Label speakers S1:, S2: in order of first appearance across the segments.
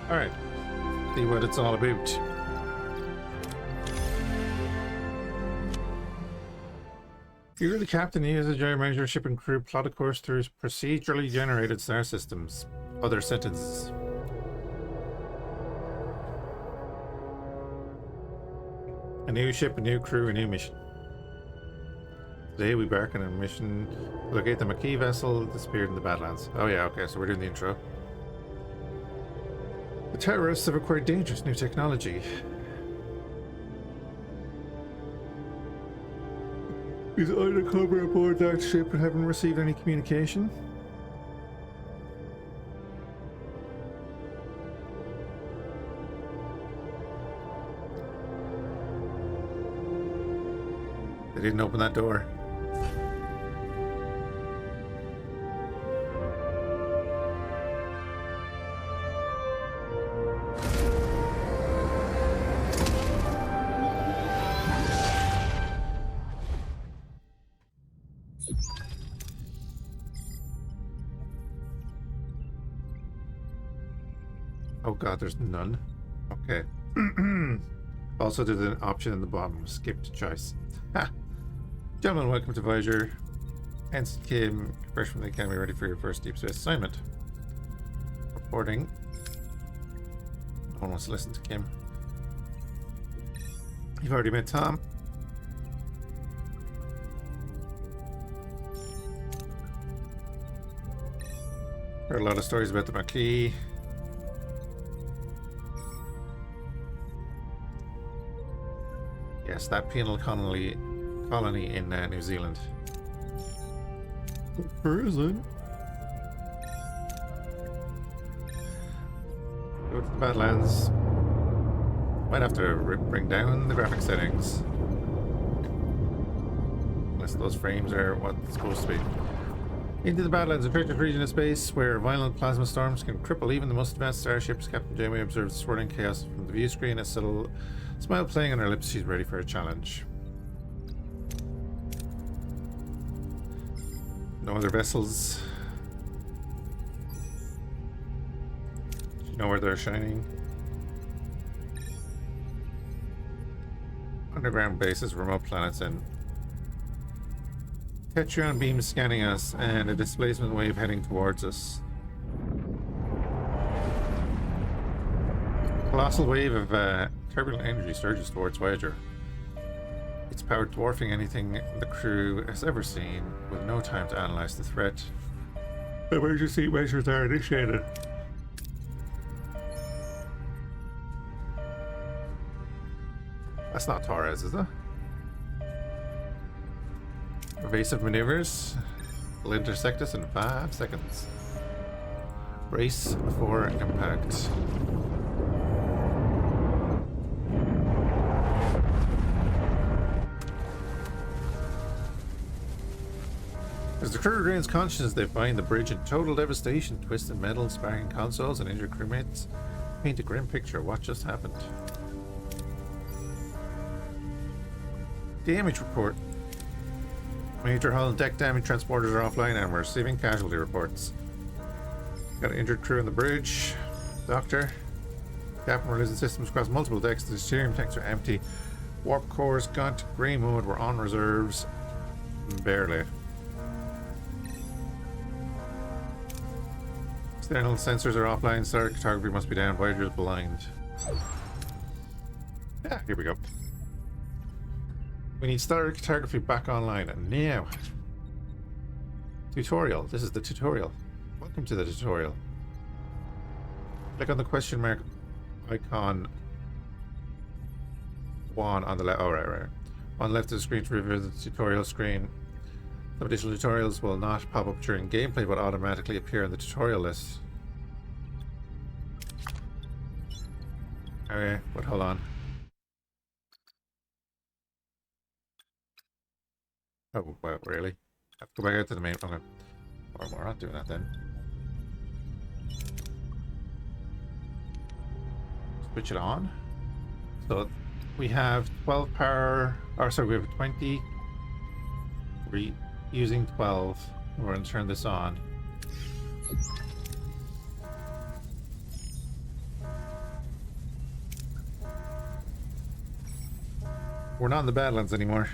S1: Alright, see what it's all about. You, the captain, uses a giant major ship and crew plot a course through procedurally generated star systems. Other sentences. A new ship, a new crew, a new mission. Today we embark on a mission to locate the Maquis vessel disappeared in the Badlands. Oh yeah, okay, so we're doing the intro. The terrorists have acquired dangerous new technology. Is undercover aboard that ship and haven't received any communication? They didn't open that door. Oh god, there's none. Okay. Also, there's an option in the bottom. Skipped choice. Ha! Gentlemen, welcome to Voyager. Hence Kim, fresh from the academy, ready for your first deep space assignment. Reporting. No one wants to listen to Kim. You've already met Tom. Heard a lot of stories about the Maquis. Yes, that penal colony in New Zealand. Prison. Go to the Badlands. Might have to bring down the graphic settings. Unless those frames are what it's supposed to be. Into the Badlands, a treacherous region of space where violent plasma storms can cripple even the most advanced starships. Captain Janeway observes the swirling chaos from the view screen, a subtle smile playing on her lips. She's ready for a challenge. No other vessels. Do you know where they're shining? Underground bases, remote planets, and Tetrion beams scanning us, and a displacement wave heading towards us. Colossal wave of turbulent energy surges towards Voyager. Its power dwarfing anything the crew has ever seen, with no time to analyze the threat. Emergency measures are initiated. That's not Torres, is it? Evasive maneuvers will intersect us in 5 seconds. Brace for impact. As the crew regains consciousness, they find the bridge in total devastation. Twisted metal, sparking consoles, and injured crewmates paint a grim picture of what just happened. Damage report. Major hull and deck damage, transporters are offline, and we're receiving casualty reports. Got an injured crew on the bridge. Doctor. Captain, we're losing systems across multiple decks. The steering tanks are empty. Warp cores gone to grey mode. We're on reserves. Barely. External sensors are offline. Star cartography must be down. Voyager is blind. Yeah, here we go. We need star cartography back online now. Tutorial. This is the tutorial. Welcome to the tutorial. Click on the question mark icon 1 on the left. Oh, right. On the left of the screen to review the tutorial screen. Some additional tutorials will not pop up during gameplay, but automatically appear in the tutorial list. Okay, but hold on. Oh, well, really? Have to go back out to the main. Okay. Or we're not doing that then. Switch it on. So we have 12 power. Or sorry, we have 20. We're using 12. We're going to turn this on. We're not in the Badlands anymore.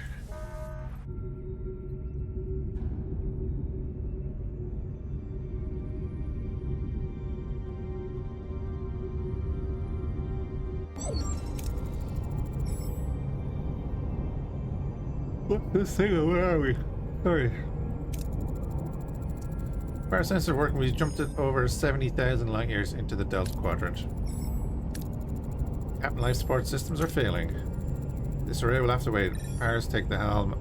S1: What this thing? Where are we? Sorry. Our sensor working, we jumped it over 70,000 light years into the Delta Quadrant. Captain life support systems are failing. This array will have to wait. Powers take the helm.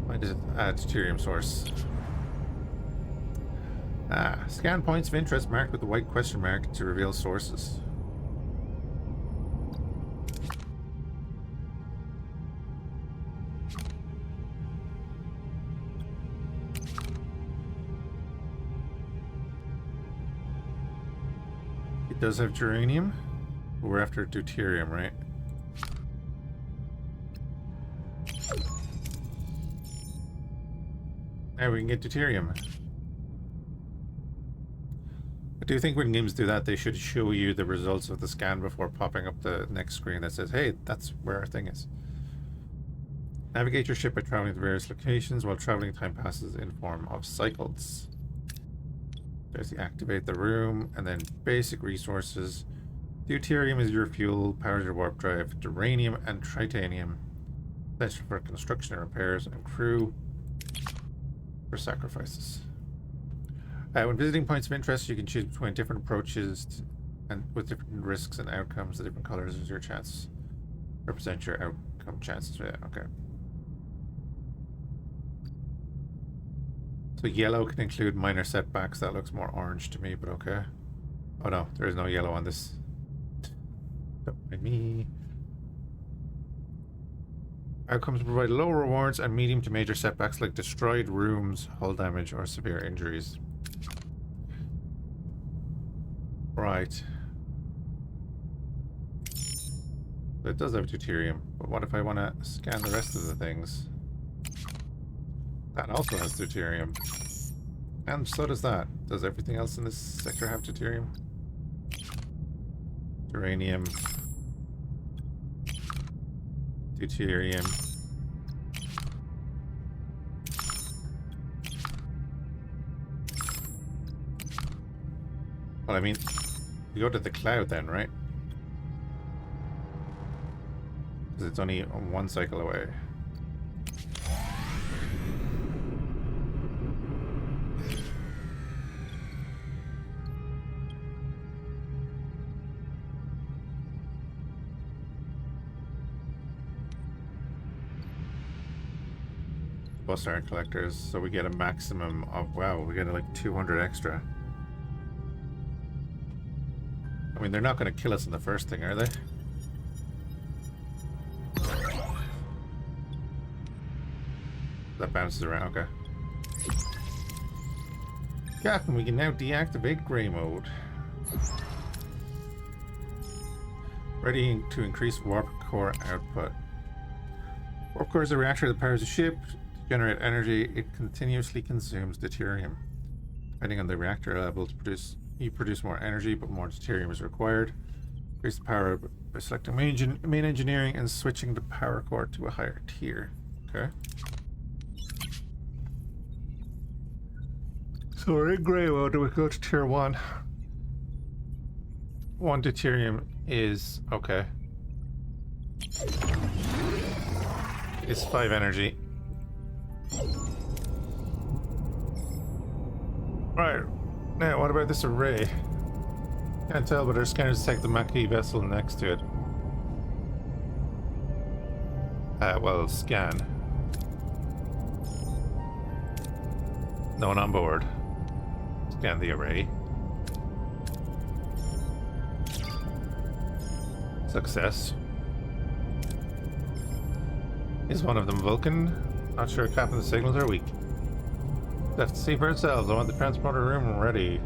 S1: Find a deuterium source. Scan points of interest marked with the white question mark to reveal sources. It does have geranium. We're after deuterium, right? Now we can get deuterium. I do think when games do that, they should show you the results of the scan before popping up the next screen that says, hey, that's where our thing is. Navigate your ship by traveling to various locations while traveling time passes in form of cycles. There's the activate the room, and then basic resources. Deuterium is your fuel, powers your warp drive, geranium and titanium. Essential for construction and repairs, and crew for sacrifices. When visiting points of interest, you can choose between different approaches and with different risks and outcomes. The different colors is your chance. Represent your outcome chances. Yeah, okay. So yellow can include minor setbacks. That looks more orange to me, but okay. Oh no, there is no yellow on this. Don't mind me. Outcomes provide low rewards and medium to major setbacks like destroyed rooms, hull damage, or severe injuries. Right. It does have deuterium, but what if I want to scan the rest of the things? That also has deuterium. And so does that. Does everything else in this sector have deuterium? Uranium. Deuterium. Well, I mean, you go to the cloud then, right? Because it's only one cycle away. Bus iron collectors, so we get a maximum of, wow, we get like 200 extra. I mean, they're not going to kill us in the first thing, are they? That bounces around, okay. Captain, we can now deactivate Grey Mode. Ready to increase warp core output. Warp core is a reactor that powers the ship. To generate energy, it continuously consumes deuterium. Depending on the reactor level, you produce more energy, but more deuterium is required. Increase the power by selecting main engineering and switching the power core to a higher tier. Okay. So we're in Grey Mode, we go to tier 1. 1 deuterium is okay. It's 5 energy. Right, now what about this array? Can't tell, but our scanners detect the Maquis vessel next to it. Well, scan. No one on board. Scan the array. Success. Is one of them Vulcan? Not sure, Captain, the signals are weak. Left to see for ourselves. I want the transporter room ready.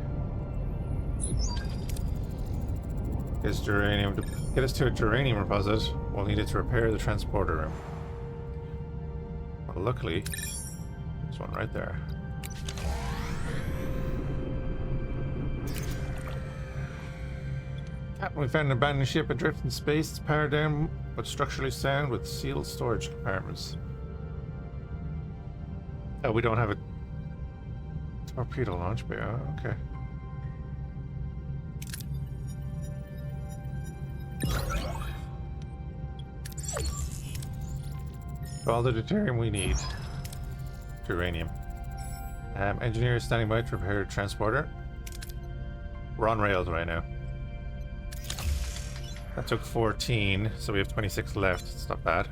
S1: Get us to a geranium deposit. We'll need it to repair the transporter room. Well, luckily, there's one right there. Captain, we found an abandoned ship adrift in space. It's powered down but structurally sound with sealed storage compartments. Oh, we don't have a torpedo launch bay. Oh, okay. All the deuterium we need. Uranium. Engineer standing by to repair transporter. We're on rails right now. That took 14, so we have 26 left. It's not bad.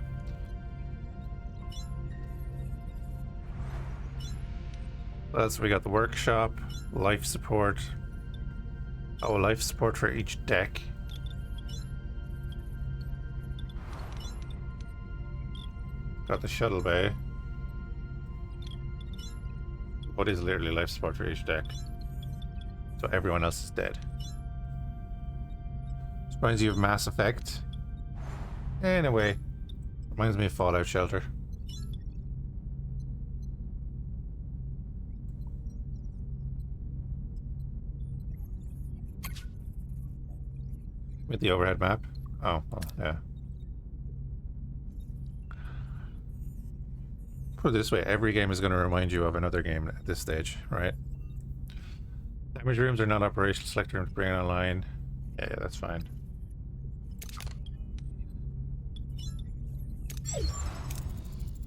S1: What else? We got the workshop, life support. Oh, life support for each deck. Got the shuttle bay. What is literally life support for each deck? So everyone else is dead. This reminds you of Mass Effect. In a way. Reminds me of Fallout Shelter. With the overhead map? Oh, well, yeah. Put it this way, every game is going to remind you of another game at this stage, right? Damage rooms are not operational. Select rooms to bring it online. Yeah, that's fine.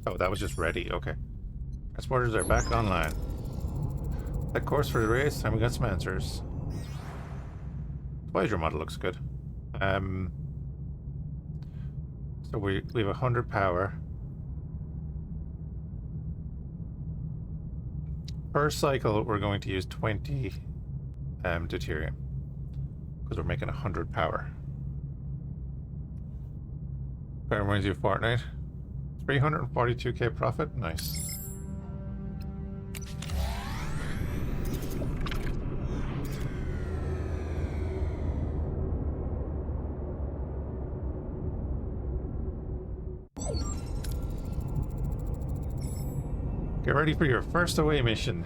S1: Oh, that was just ready. Okay. Transporters are back online. That course for the race, and we got some answers. The Voyager model looks good. So we have 100 power. Per cycle, we're going to use 20 deuterium because we're making 100 power. That reminds you of Fortnite. 342k profit. Nice. Get ready for your first away mission.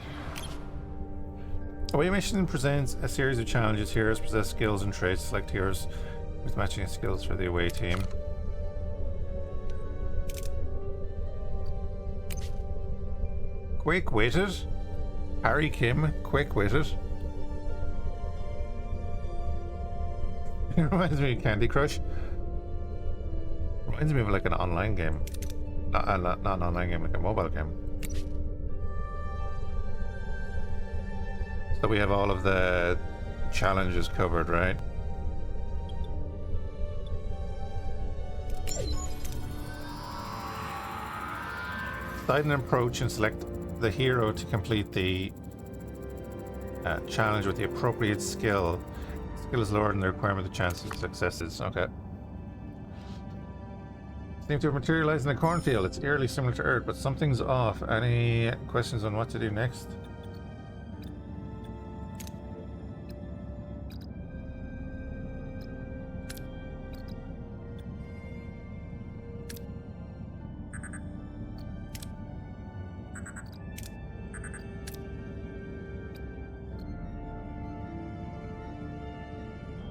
S1: Away mission presents a series of challenges. Heroes possess skills and traits. Select heroes with matching skills for the away team. Quick-witted? Harry Kim, quick-witted? It reminds me of Candy Crush. Reminds me of like an online game. Not an online game, like a mobile game. So we have all of the challenges covered, right? Decide an approach and select the hero to complete the challenge with the appropriate skill. Skill is lower than the requirement, the chances of successes. Okay. Seems to have materialized in a cornfield. It's eerily similar to Earth, but something's off. Any questions on what to do next?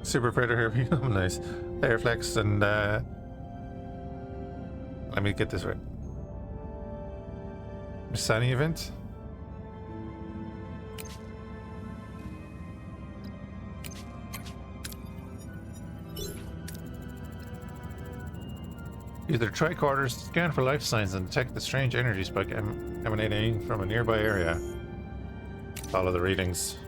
S1: Super Predator here. Nice. Flex and let me get this right. Missani event. Use their tricorders to scan for life signs and detect the strange energy spike emanating from a nearby area. Follow the readings.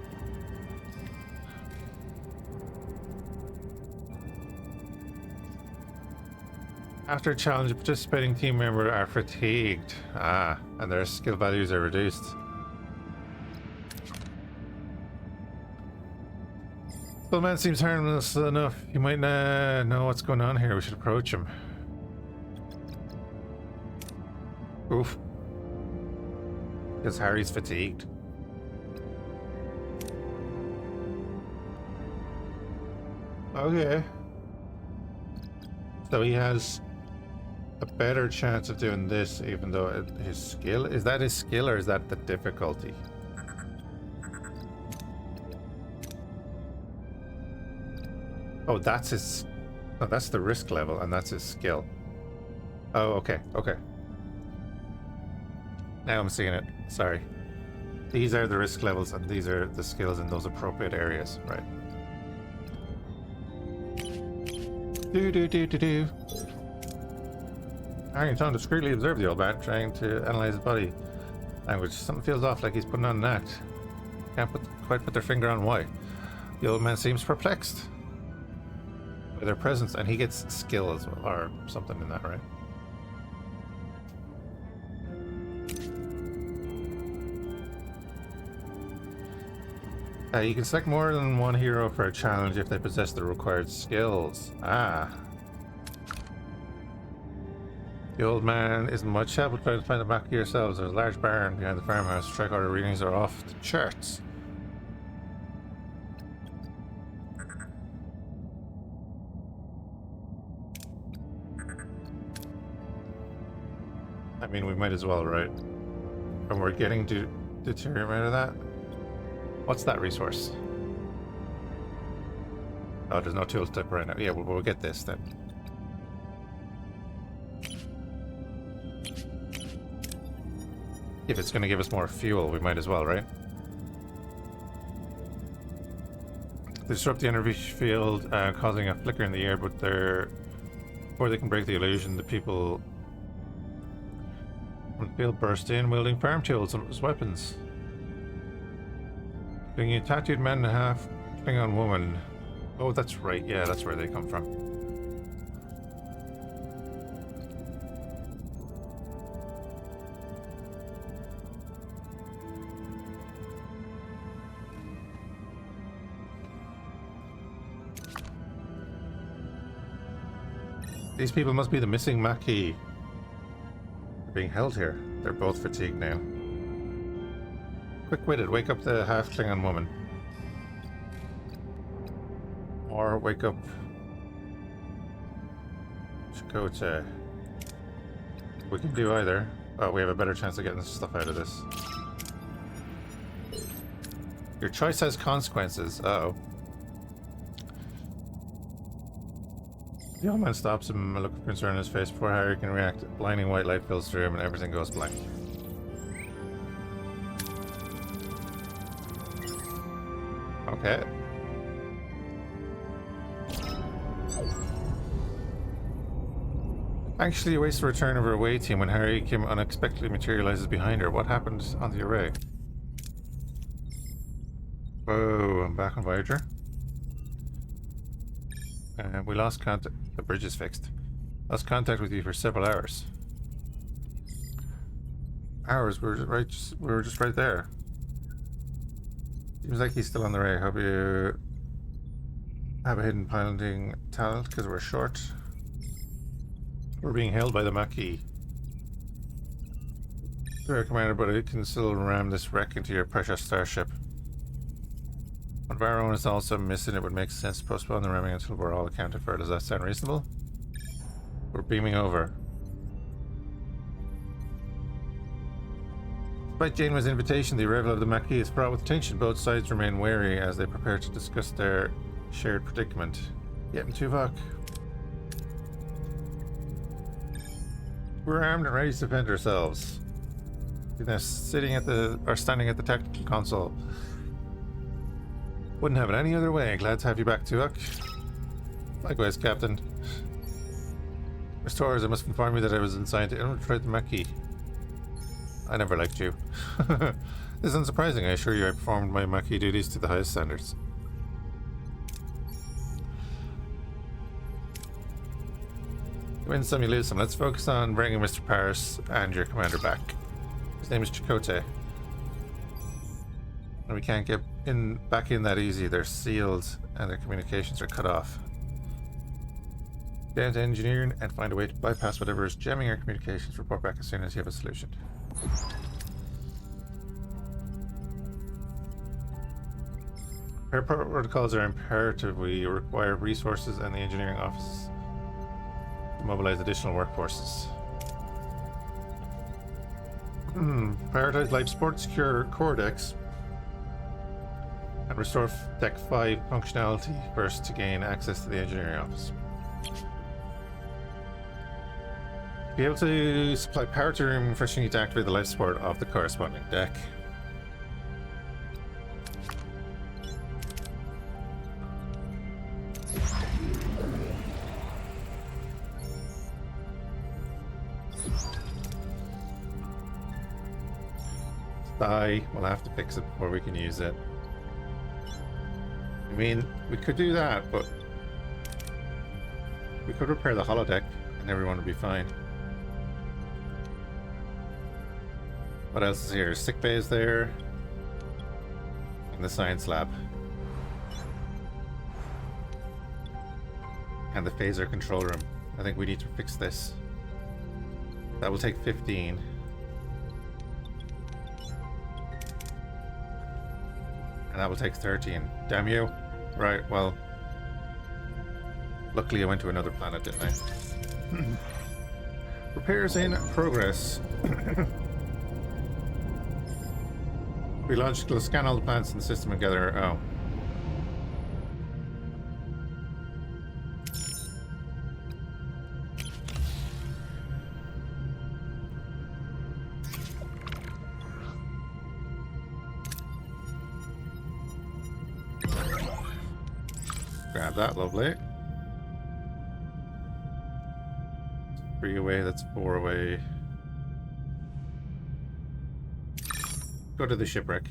S1: After a challenge, a participating team member are fatigued. And their skill values are reduced. The man seems harmless enough. You might know what's going on here. We should approach him. Oof. Because Harry's fatigued. Okay. So he has a better chance of doing this, even though his skill... Is that his skill or is that the difficulty? Oh, that's his... No, that's the risk level, and that's his skill. Oh, okay, okay. Now I'm seeing it. Sorry. These are the risk levels, and these are the skills in those appropriate areas. Right. Do. Harrington discreetly observed the old man, trying to analyze his body language. Something feels off, like he's putting on an act. Can't quite put their finger on why. The old man seems perplexed by their presence, and he gets skill as well, or something in that, right? You can select more than one hero for a challenge if they possess the required skills. Ah. The old man isn't much help, but try to find the back of yourselves. There's a large barn behind the farmhouse. Track order readings are off the charts. I mean, we might as well, right? And we're getting deuterium out of that. What's that resource? Oh, there's no tool tip right now. Yeah, we'll get this then. If it's going to give us more fuel, we might as well, right? They disrupt the energy field, causing a flicker in the air, but before they can break the illusion, the people from the field burst in, wielding farm tools as weapons. Being a tattooed man and a half Klingon woman. Oh, that's right. Yeah, that's where they come from. These people must be the missing Maquis. They're being held here. They're both fatigued now. Quick-witted, wake up the half-Klingon woman. Or wake up Chakotay. We can do either. Oh, we have a better chance of getting stuff out of this. Your choice has consequences. Uh-oh. The old man stops him, a look of concern on his face. Before Harry can react, blinding white light fills through him and everything goes blank. Okay. Actually awaits the return of her away team when Harry Kim unexpectedly materializes behind her. What happened on the array? Oh, I'm back on Voyager. We lost contact. The bridge is fixed. Lost contact with you for several hours. Hours? We were just right there. Seems like he's still on the array. Hope you have a hidden piloting talent because we're short. We're being held by the Maquis. Sorry, Commander, but I can still ram this wreck into your precious starship. One of our own is also missing. It would make sense to postpone the ramming until we're all accounted for. Does that sound reasonable? We're beaming over. Despite Janeway's invitation, the arrival of the Maquis is fraught with tension. Both sides remain wary as they prepare to discuss their shared predicament. Getting Tuvok. We're armed and ready to defend ourselves. They're standing at the tactical console. Wouldn't have it any other way. Glad to have you back, Tuvok. Likewise, Captain. Miss Torres, I must inform you that I was assigned to infiltrate the Maquis. I never liked you. This is unsurprising. I assure you I performed my Maquis duties to the highest standards. You win some, you lose some. Let's focus on bringing Mr. Paris and your commander back. His name is Chakotay. And we can't get back in that easy. They're sealed and their communications are cut off. Get into engineering and find a way to bypass whatever is jamming our communications. Report back as soon as you have a solution. Our protocols are imperative. We require resources and the engineering office to mobilize additional workforces. Prioritize life support, secure core decks, and Restore Tech 5 functionality first to gain access to the engineering office. To be able to supply power to the room, first you need to activate the life support of the corresponding deck. Die. We'll have to fix it before we can use it. I mean, we could do that, but we could repair the holodeck and everyone would be fine. What else is here? Sick bay is there. And the science lab. And the phaser control room. I think we need to fix this. That will take 15. And that will take 13. Damn you. Right, well. Luckily I went to another planet, didn't I? Repairs in progress. We launched to scan all the planets in the system together. Oh. Grab that, lovely. 3 away, that's 4 away. Go to the shipwreck.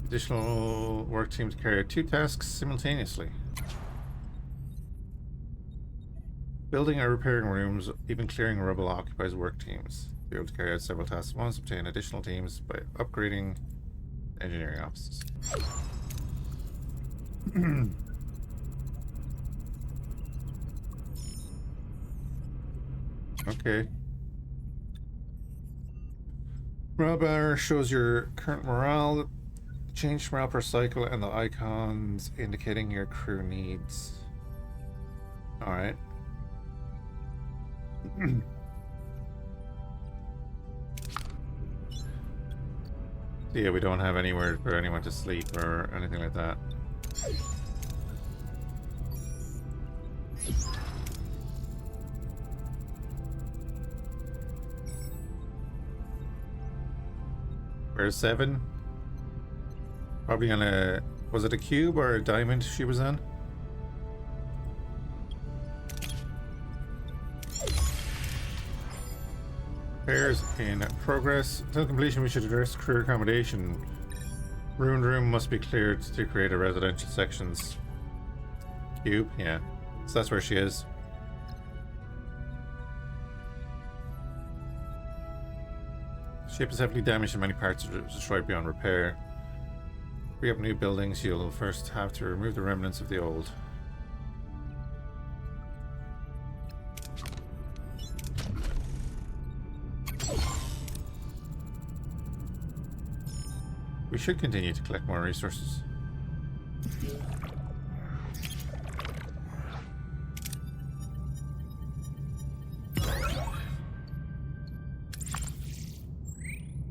S1: Additional work teams carry out 2 tasks simultaneously. Building or repairing rooms, even clearing rubble occupies work teams. Be able to carry out several tasks at once, obtain additional teams by upgrading engineering offices. Okay. Morale bar shows your current morale, change morale per cycle, and the icons indicating your crew needs. Alright. Yeah, we don't have anywhere for anyone to sleep or anything like that. Where's 7? Probably on a... Was it a cube or a diamond she was on? Repairs in progress. Until completion, we should address crew accommodation. Ruined room must be cleared to create a residential sections. Cube? Yeah. So that's where she is. Ship is heavily damaged and many parts are destroyed beyond repair. Free up new buildings, you'll first have to remove the remnants of the old. We should continue to collect more resources.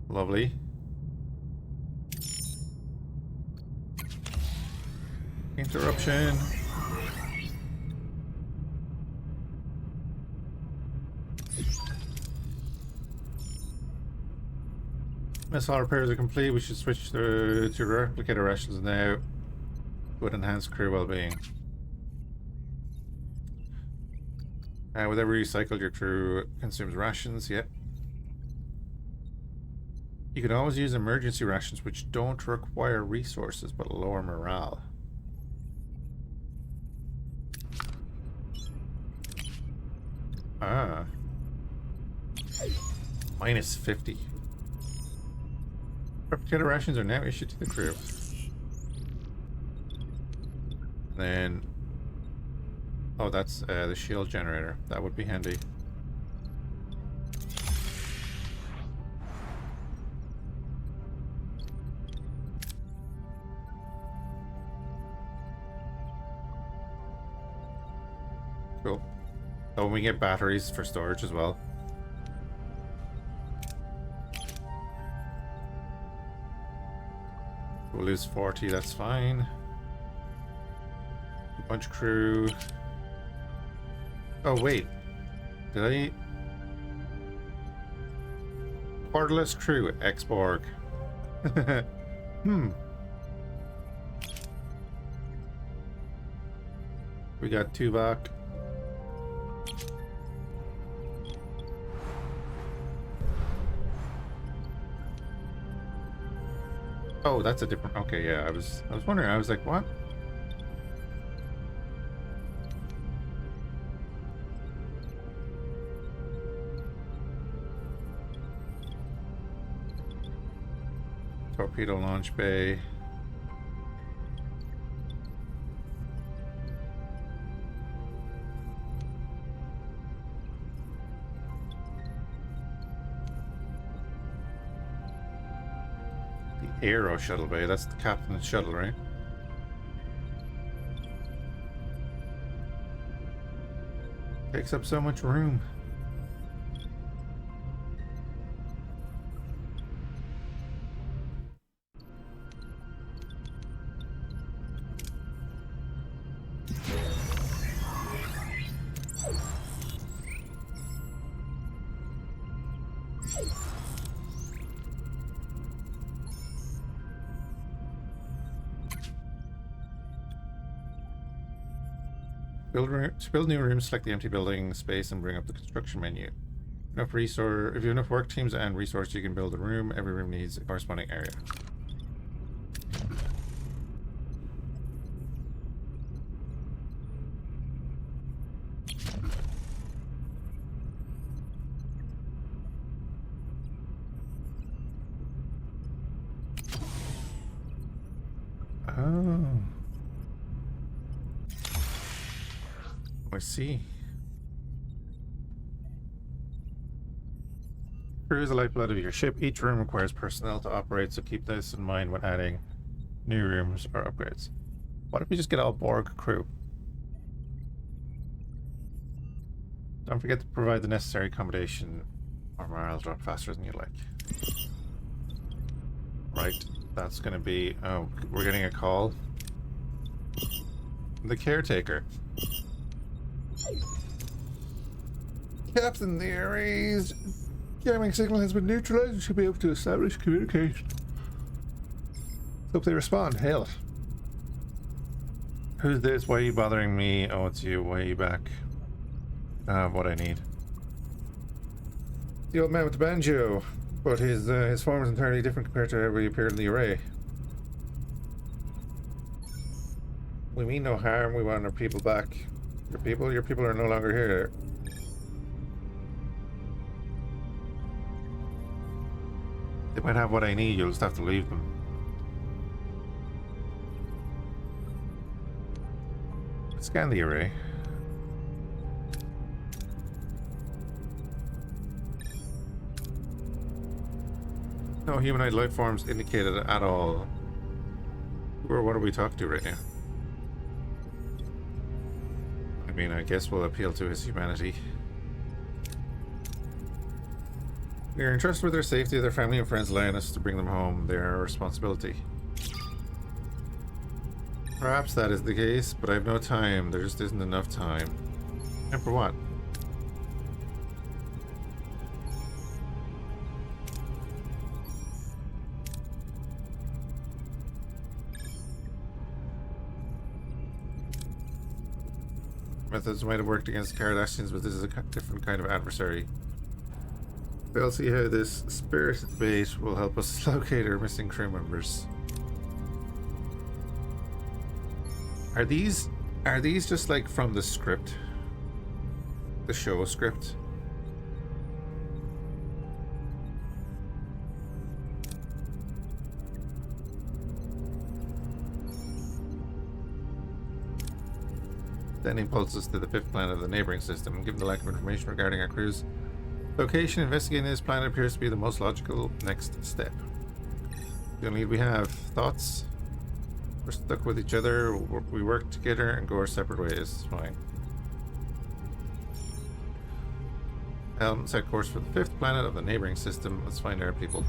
S1: Lovely. Interruption. Missile repairs are complete. We should switch to replicator rations now. Would enhance crew well-being. With every cycle, your crew consumes rations. Yep. You can always use emergency rations, which don't require resources but lower morale. Ah. Minus 50. Replicator rations are now issued to the crew. Then... Oh, that's the shield generator. That would be handy. Cool. Oh, and we get batteries for storage as well. We'll lose 40, that's fine. A bunch of crew. Oh, wait. Did I... Portaless crew, X-Borg. We got Tuvok. Oh, that's a different... Okay, yeah, I was wondering. I was like, what? Torpedo launch bay. The Aero shuttle bay. That's the captain's shuttle, right? Takes up so much room. To build new rooms, select the empty building space and bring up the construction menu. Enough resource. If you have enough work teams and resource, you can build a room. Every room needs a corresponding area. Oh. I see. Crew is the lifeblood of your ship. Each room requires personnel to operate, so keep this in mind when adding new rooms or upgrades. What if we just get all Borg crew? Don't forget to provide the necessary accommodation, or morale drop faster than you like. Right, that's gonna be... Oh, we're getting a call. The caretaker. Captain, the array's jamming signal has been neutralized and should be able to establish communication. Hope they respond. Hail it. Who's this? Why are you bothering me? Oh, it's you. Why are you back? What I need. The old man with the banjo, but his form is entirely different compared to how he appeared in the array. We mean no harm. We want our people back. Your people are no longer here. They might have what I need. You'll just have to leave them. Scan the array. No humanoid life forms indicated at all. Or what are we talking to right now? I mean, I guess we'll appeal to his humanity. We are entrusted with their safety. Their family and friends rely on us to bring them home. They are our responsibility. Perhaps that is the case, but I have no time. There just isn't enough time. And for what? Methods might have worked against Cardassians, but this is a different kind of adversary. We'll see how this spirited bait will help us locate our missing crew members. Are these just like from the script? The show script? Sending pulses to the fifth planet of the neighboring system. Given the lack of information regarding our crew's location, investigating this planet appears to be the most logical next step. The only lead we have. Thoughts? We're stuck with each other. We work together and go our separate ways. Fine. Helm, set course for the 5th planet of the neighboring system. Let's find our people.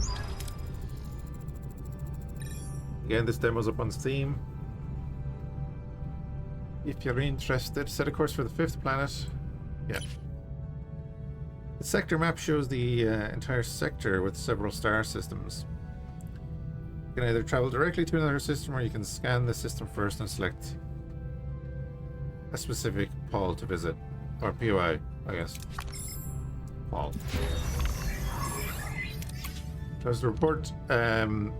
S1: Again, this demo's up on Steam. If you're interested, set a course for the 5th planet. Yeah. The sector map shows the entire sector with several star systems. You can either travel directly to another system, or you can scan the system first and select a specific pole to visit. Or POI, I guess. Pole. There's the report. I'm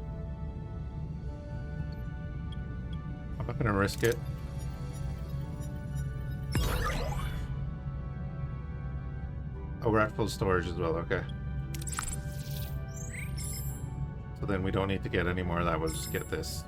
S1: not going to risk it. Oh, we're at full storage as well, okay. So then we don't need to get any more of that, we'll just get this.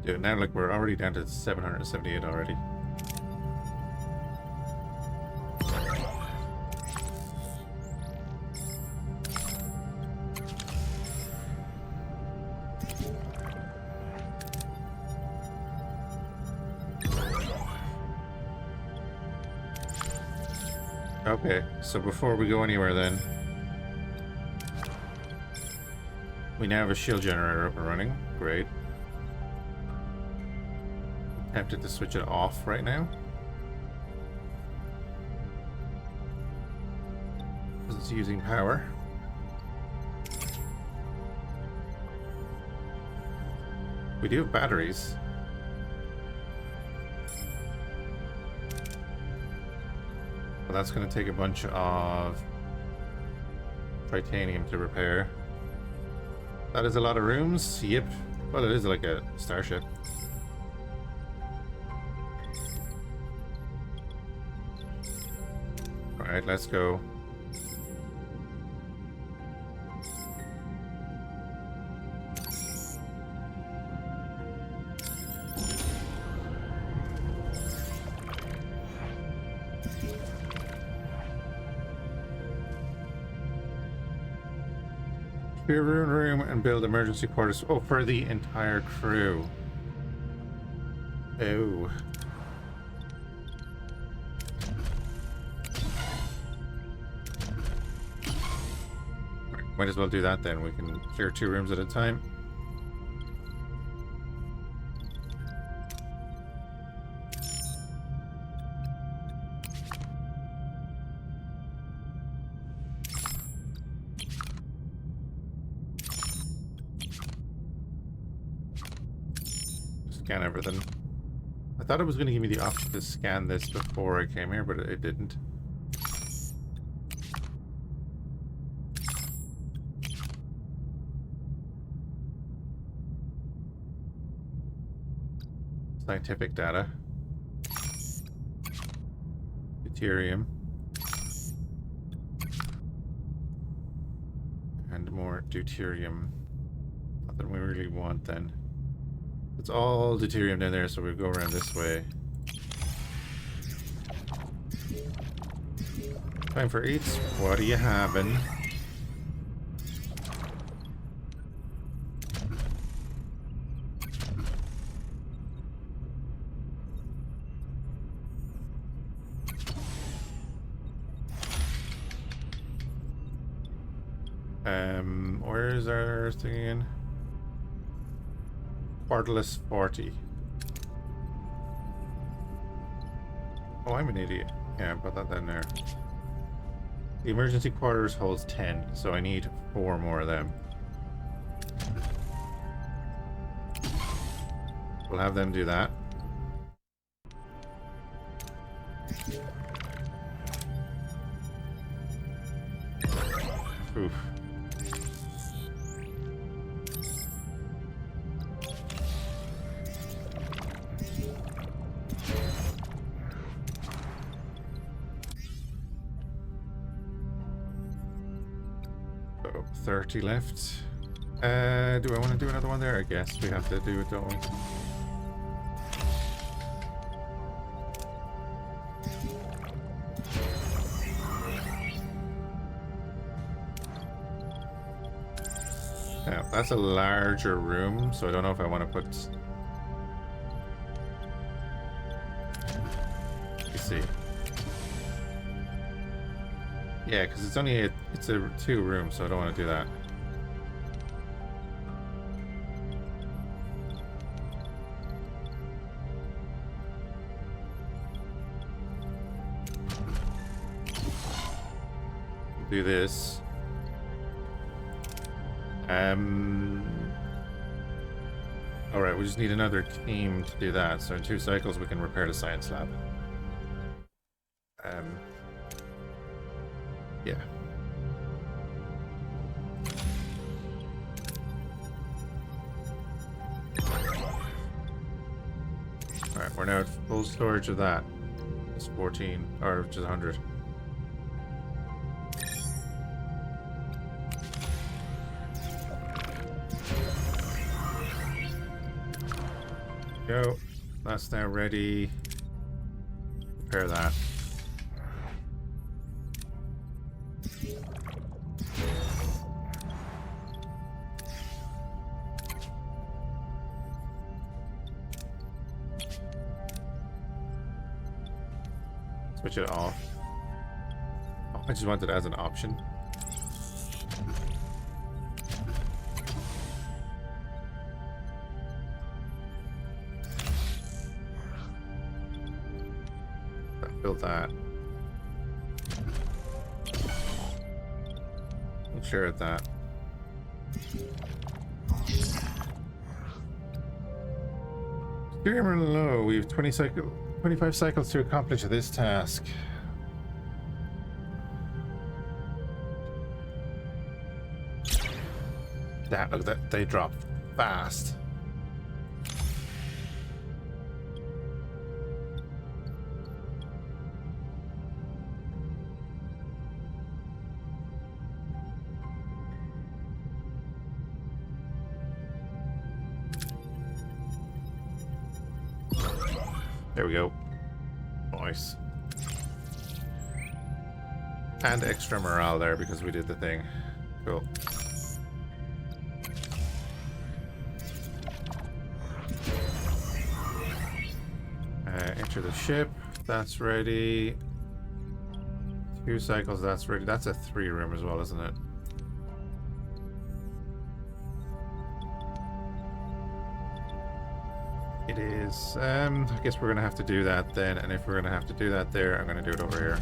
S1: Dude, now like we're already down to 778 already. Okay, so before we go anywhere then, we now have a shield generator up and running. Great. Tempted to switch it off right now. Because it's using power. We do have batteries. But that's going to take a bunch of titanium to repair. That is a lot of rooms. Yep. Well, it is like a starship. Alright, let's go. Clear room and build emergency quarters. Oh, for the entire crew. Oh. Might as well do that then. We can clear 2 rooms at a time. Scan everything. I thought it was going to give me the option to scan this before I came here, but it didn't. Scientific data. Deuterium. And more deuterium. Nothing we really want then. It's all deuterium down there, so we go around this way. Time for eats. What are you having? Where's our thing again? Quarterless 40. Oh, I'm an idiot. Yeah, put that down there. The emergency quarters holds 10, so I need 4 more of them. We'll have them do that. Oof. So 30 left. Do I want to do another one there? I guess we have to do it, don't we? Yeah, that's a larger room, so I don't know if I want to put... Let's see. Yeah, because it's only it's a 2 room, so I don't want to do that. Do this. Alright, we just need another team to do that. So in 2 cycles we can repair the science lab. Yeah. Alright, we're now at full storage of that. It's 14, or just 100. Go. That's now ready. Repair that. Switch it off. Oh, I just want it as an option. Build that. We'll share at that. Steering low. We have 25 cycles to accomplish this task. That look, that they drop fast. There we go. Nice. And extra morale there because we did the thing. Cool. Enter the ship. That's ready. 2 cycles, that's ready. That's a 3 room as well, isn't it? It is. I guess we're gonna have to do that then, and if we're gonna have to do that there, I'm gonna do it over here.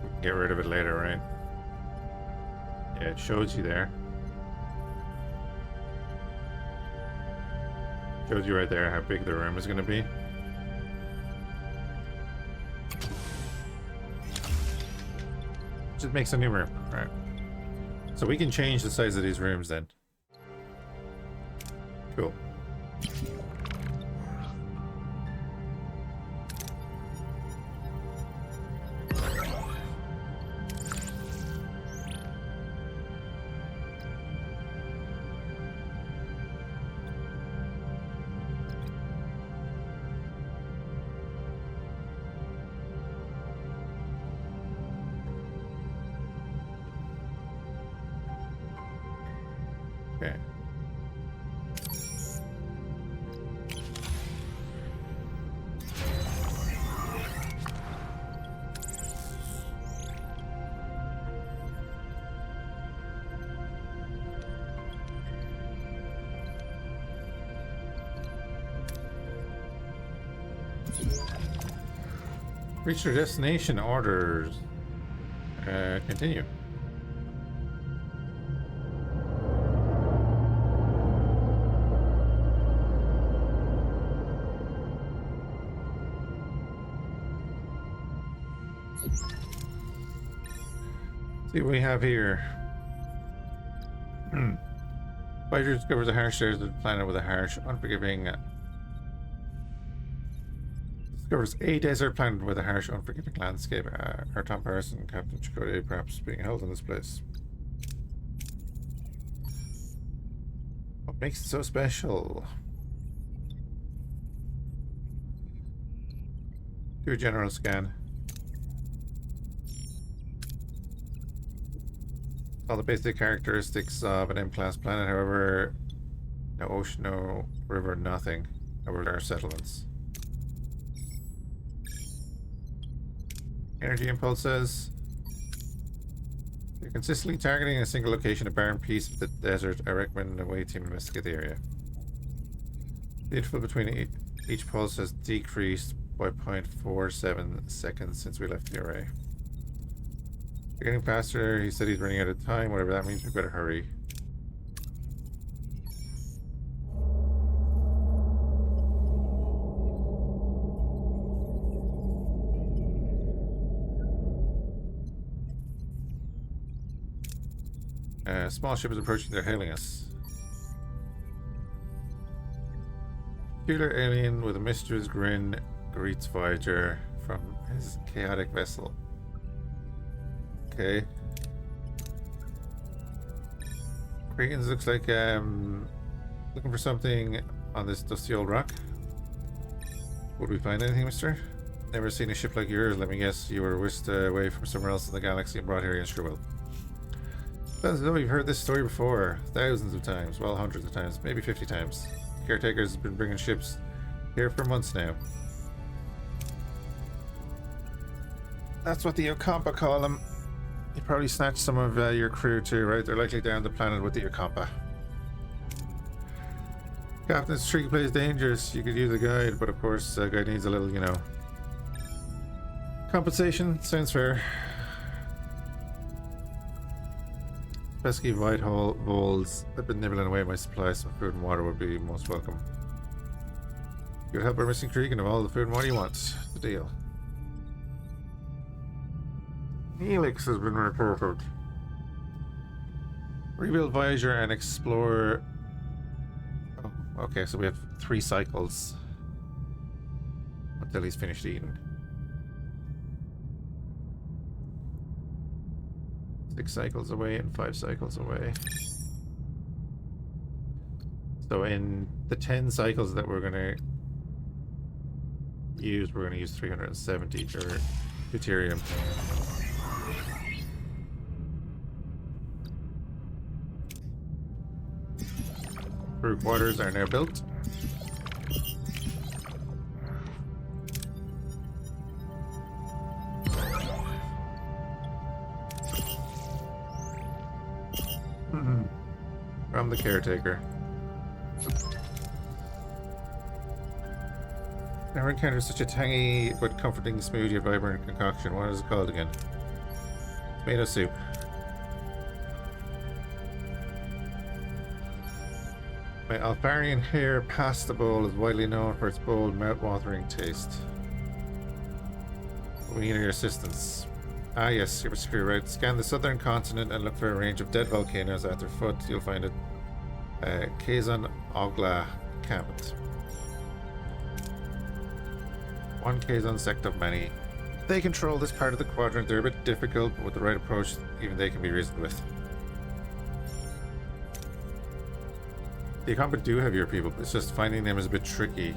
S1: We can get rid of it later, right? Yeah, it shows you there. Shows you right there how big the room is gonna be. Just makes a new room, right? So we can change the size of these rooms then. Cool. Okay. Reach your destination. Orders. Continue. See what we have here. Voyager discovers a harsh desert planet with a harsh, unforgiving. Discovers a desert planet with a harsh, unforgiving landscape. Our Tom Paris and Captain Chakotay perhaps being held in this place. Makes it so special. Do a general scan. All the basic characteristics of an M-class planet, however, no ocean, no river, nothing. However, there are settlements. Energy impulses. You're consistently targeting a single location, a barren piece of the desert. I recommend a way to investigate the area. The interval between each pulse has decreased by 0.47 seconds since we left the array. You're getting faster. He said he's running out of time. Whatever that means, we better hurry. Small ship is approaching. They're hailing us. Peculiar alien with a mischievous grin greets Voyager from his chaotic vessel. Okay. Kregans looks like looking for something on this dusty old rock. Would we find anything, mister? Never seen a ship like yours. Let me guess, you were whisked away from somewhere else in the galaxy and brought here against your will. Sounds as though you've heard this story before. Thousands of times. Well, hundreds of times. Maybe 50 times. Caretakers have been bringing ships here for months now. That's what the Okampa call them. You probably snatched some of your crew too, right? They're likely down the planet with the Okampa. Captain, this tricky place is dangerous. You could use a guide, but of course, a guide needs a little, you know, compensation. Sounds fair. Pesky Whitehall voles have been nibbling away my supply. Some food and water would be most welcome. You would help our missing crew and have all the food and water you want. The deal. Helix has been reported. Rebuild Voyager and explore. Oh, okay, so we have 3 cycles until he's finished eating. 6 cycles away and 5 cycles away. So in the 10 cycles that we're gonna use, we're gonna use 370 deuterium. Crew quarters are now built. From the caretaker. Never encountered such a tangy but comforting smoothie of vibrant concoction. What is it called again? Tomato soup. My Alfarian hair pasta bowl is widely known for its bold, mouth-watering taste. We need your assistance. Ah yes, you're right. Scan the southern continent and look for a range of dead volcanoes at their foot. You'll find it. Kazan Ogla Campment. 1 Kazan sect of many. They control this part of the quadrant. They're a bit difficult, but with the right approach, even they can be reasoned with. The Okampa do have your people, but it's just finding them is a bit tricky.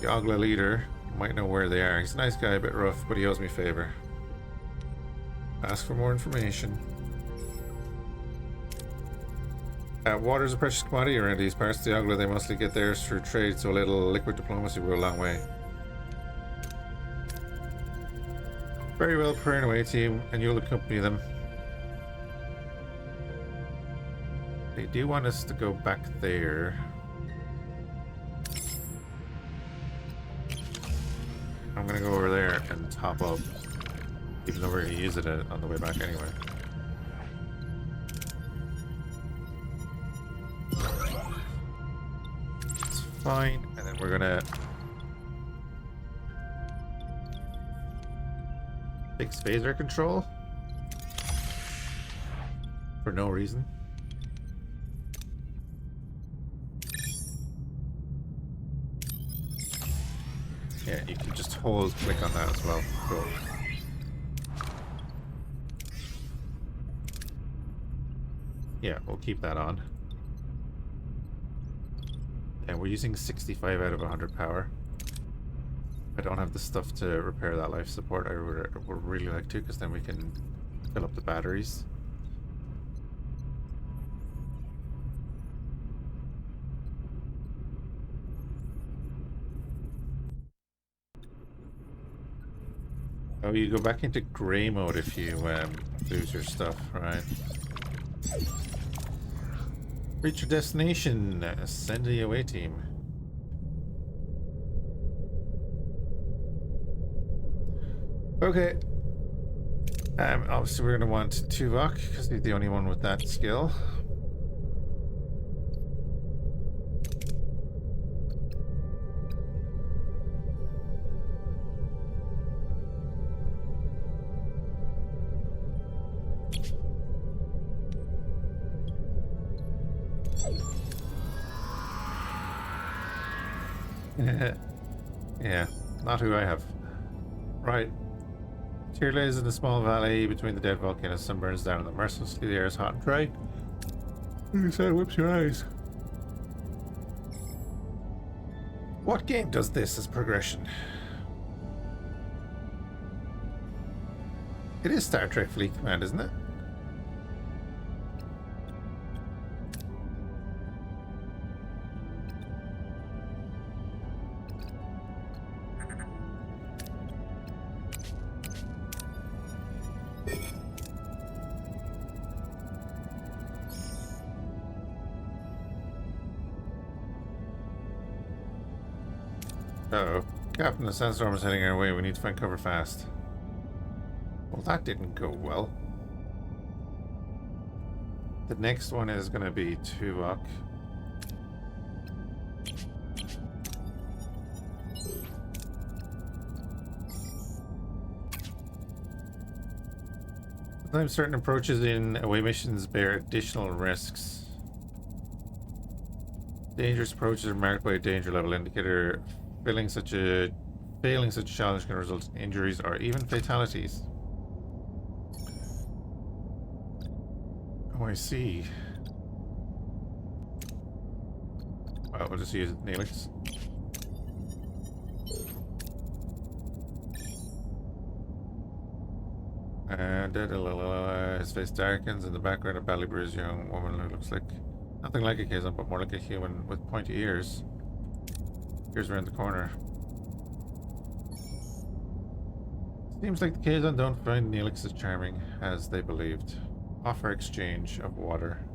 S1: The Ogla leader might know where they are. He's a nice guy, a bit rough, but he owes me a favor. Ask for more information. Water's a precious commodity around these parts. The Ogla, they mostly get theirs through trade, so a little liquid diplomacy will go a long way. Very well, praying away team, and you'll accompany them. They do want us to go back there. I'm gonna go over there and top up, even though we're gonna use it on the way back anyway. It's fine, and then we're gonna fix phaser control for no reason. Yeah, you can just hold click on that as well. Cool. Yeah, we'll keep that on. we're using 65 out of 100 power. I don't have the stuff to repair that life support. I would really like to, because then we can fill up the batteries. Oh, you go back into grey mode if you lose your stuff, right? Reach your destination. Send the away team. Okay. Obviously we're going to want Tuvok, because he's the only one with that skill. Yeah, not who I have. Right. Tyr lays in a small valley between the dead volcano. Sun burns down on them mercilessly. The air is hot and dry. The sun whips your eyes. What game does this as progression? It is Star Trek Fleet Command, isn't it? Uh-oh. Captain, the sandstorm is heading our way. We need to find cover fast. Well, that didn't go well. The next one is going to be Tuvok. Sometimes certain approaches in away missions bear additional risks. Dangerous approaches are marked by a danger level indicator. Failing such a challenge can result in injuries or even fatalities. Oh, I see. Well, we'll just use Neelix. His face darkens. In the background, a badly bruised young woman who looks like nothing like a Kazon, but more like a human with pointy ears. Here's around the corner. Seems like the Kazon don't find Neelix as charming as they believed. Offer exchange of water.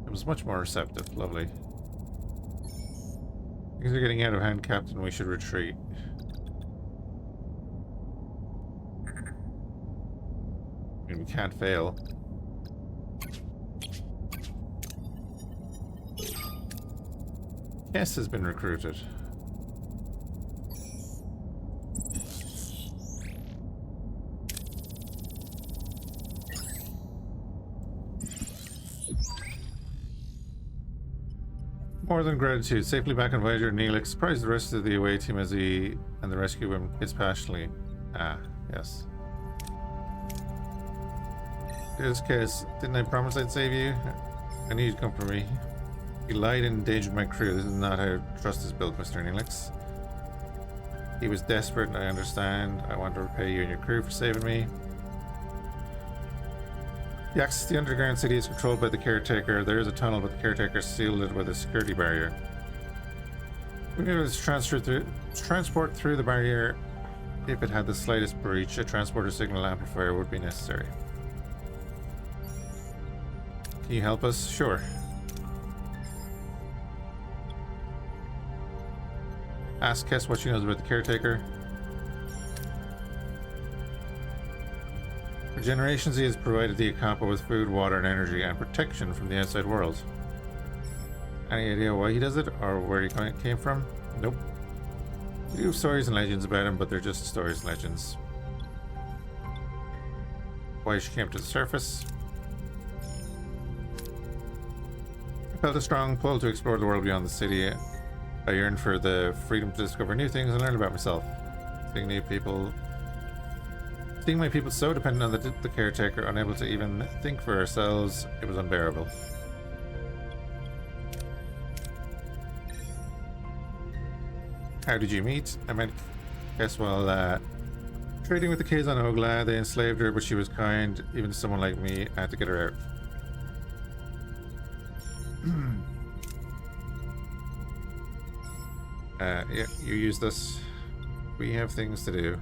S1: It was much more receptive. Lovely. Things are getting out of hand, Captain. We should retreat. I mean, we can't fail. Guess has been recruited. More than gratitude. Safely back on Voyager, Neelix surprised the rest of the away team as he and the rescue women kiss passionately. Ah, yes. Here's kiss. Didn't I promise I'd save you? I knew you'd come for me. You lied and endangered my crew. This is not how trust is built, Mr. Neelix. He was desperate, and I understand. I want to repay you and your crew for saving me. The access to the underground city is controlled by the caretaker. There is a tunnel, but the caretaker sealed it with a security barrier. We'll be able to transport through the barrier. If it had the slightest breach, a transporter signal amplifier would be necessary. Can you help us? Sure. Ask Kess what she knows about the caretaker. For generations, he has provided the Akampa with food, water, and energy, and protection from the outside world. Any idea why he does it, or where he came from? Nope. We do have stories and legends about him, but they're just stories and legends. Why she came to the surface? I felt a strong pull to explore the world beyond the city. I yearn for the freedom to discover new things and learn about myself. Seeing new people, seeing my people so dependent on the caretaker, unable to even think for ourselves, it was unbearable. How did you meet? I meant, guess while trading with the kids on Ogla, they enslaved her, but she was kind. Even to someone like me, I had to get her out. Yeah, you use this. We have things to do.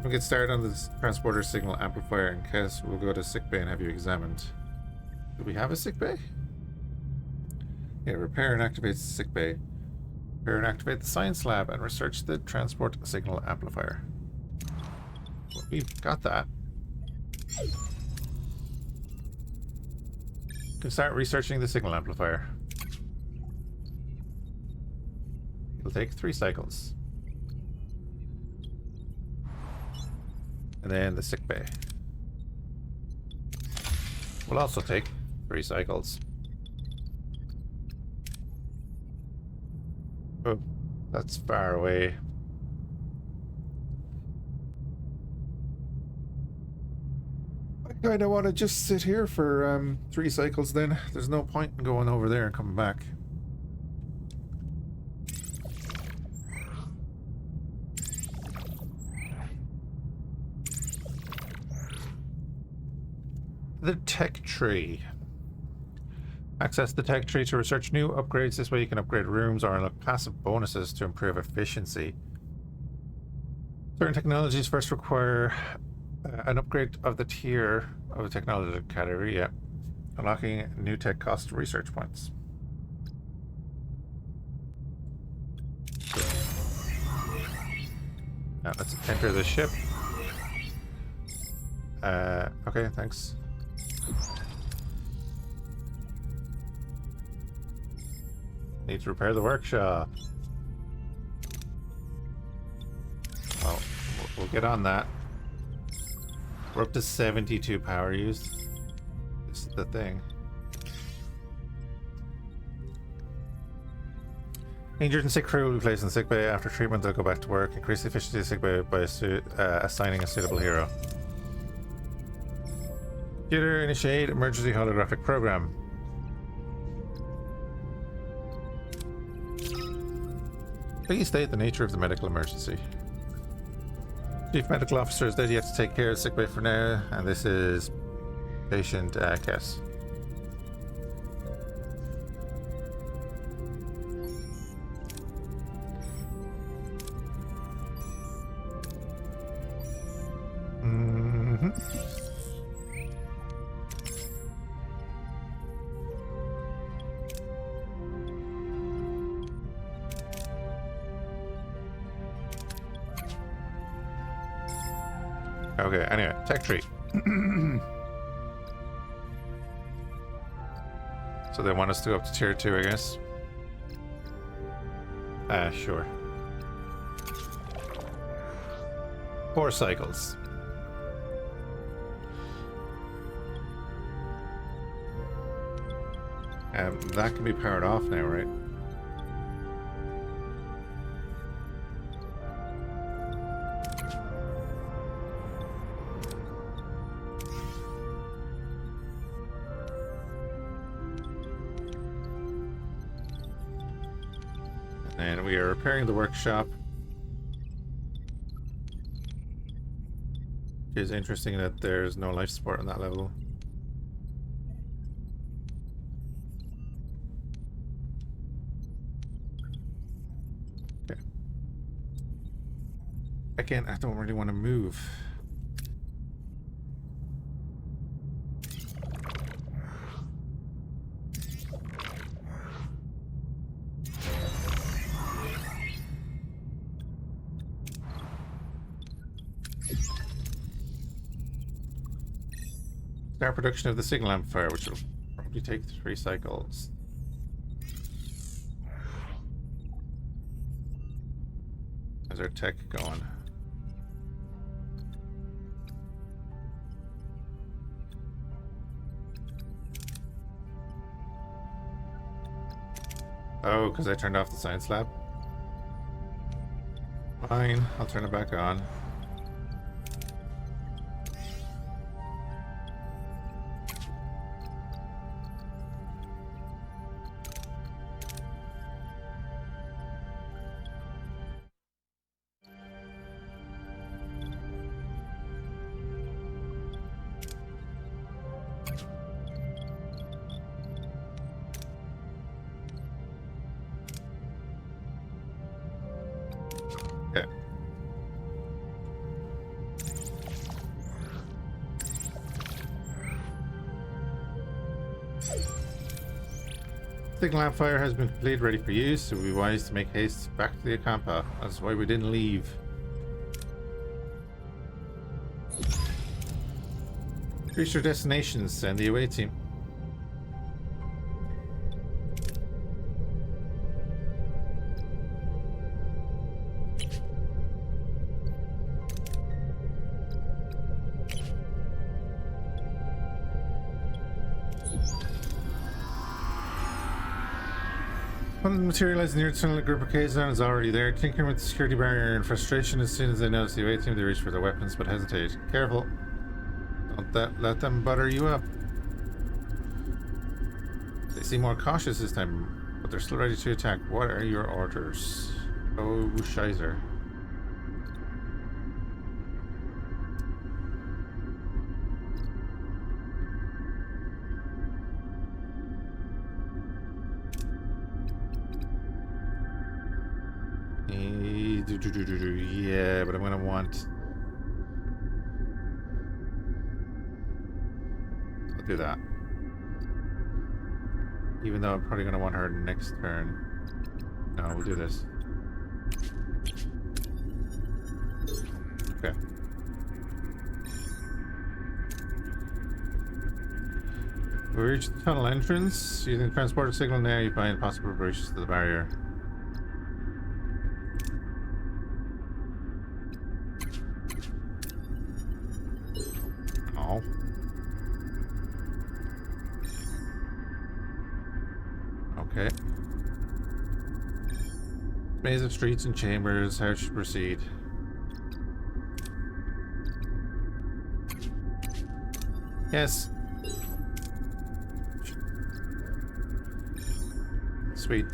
S1: We'll get started on the transporter signal amplifier in case we'll go to sickbay and have you examined. Do we have a sickbay? Yeah, repair and activate sickbay. Repair and activate the science lab and research the transport signal amplifier. Well, we've got that. You can start researching the signal amplifier. It'll take 3 cycles. And then the sickbay will also take 3 cycles. Oh, that's far away. I kind of want to just sit here for 3 cycles then. There's no point in going over there and coming back. The tech tree. Access the tech tree to research new upgrades. This way you can upgrade rooms or unlock passive bonuses to improve efficiency. Certain technologies first require an upgrade of the tier of the technology category. Yeah. Unlocking new tech cost research points. Now let's enter the ship. Okay, thanks. Need to repair the workshop. Well, we'll get on that. We're up to 72 power used. This is the thing. Injured and sick crew will be placed in sickbay. After treatment, they'll go back to work. Increase the efficiency of sickbay by assigning a suitable hero. Computer, initiate emergency holographic program. Please state the nature of the medical emergency. Chief Medical Officer is dead. You have to take care of sickbay for now, and this is patient Cass. Okay, anyway, tech tree. So they want us to go up to tier 2, I guess. Sure. 4 cycles. That can be powered off now, right? And we are repairing the workshop. It is interesting that there's no life support on that level. Okay. Again, I don't really want to move. Start production of the signal amplifier, which will probably take 3 cycles. How's our tech going? Oh, because I turned off the science lab. Fine, I'll turn it back on. Okay. Signal amplifier has been completed, ready for use. It would be wise to make haste back to the Acampa. That's why we didn't leave. Reach your destinations. Send the away team. Materializing near the tunnel, a group of Kazon is already there, tinkering with the security barrier in frustration. As soon as they notice the away team, they reach for their weapons but hesitate. Careful. Don't let them butter you up. They seem more cautious this time, but they're still ready to attack. What are your orders? Oh, Shizer. Yeah, but I'm gonna want... I'll do that. Even though I'm probably gonna want her next turn. No, we'll do this. Okay. We reached the tunnel entrance. Using the transporter signal now, you find possible breaches to the barrier. Okay. Maze of streets and chambers. How should proceed? Yes. Sweet.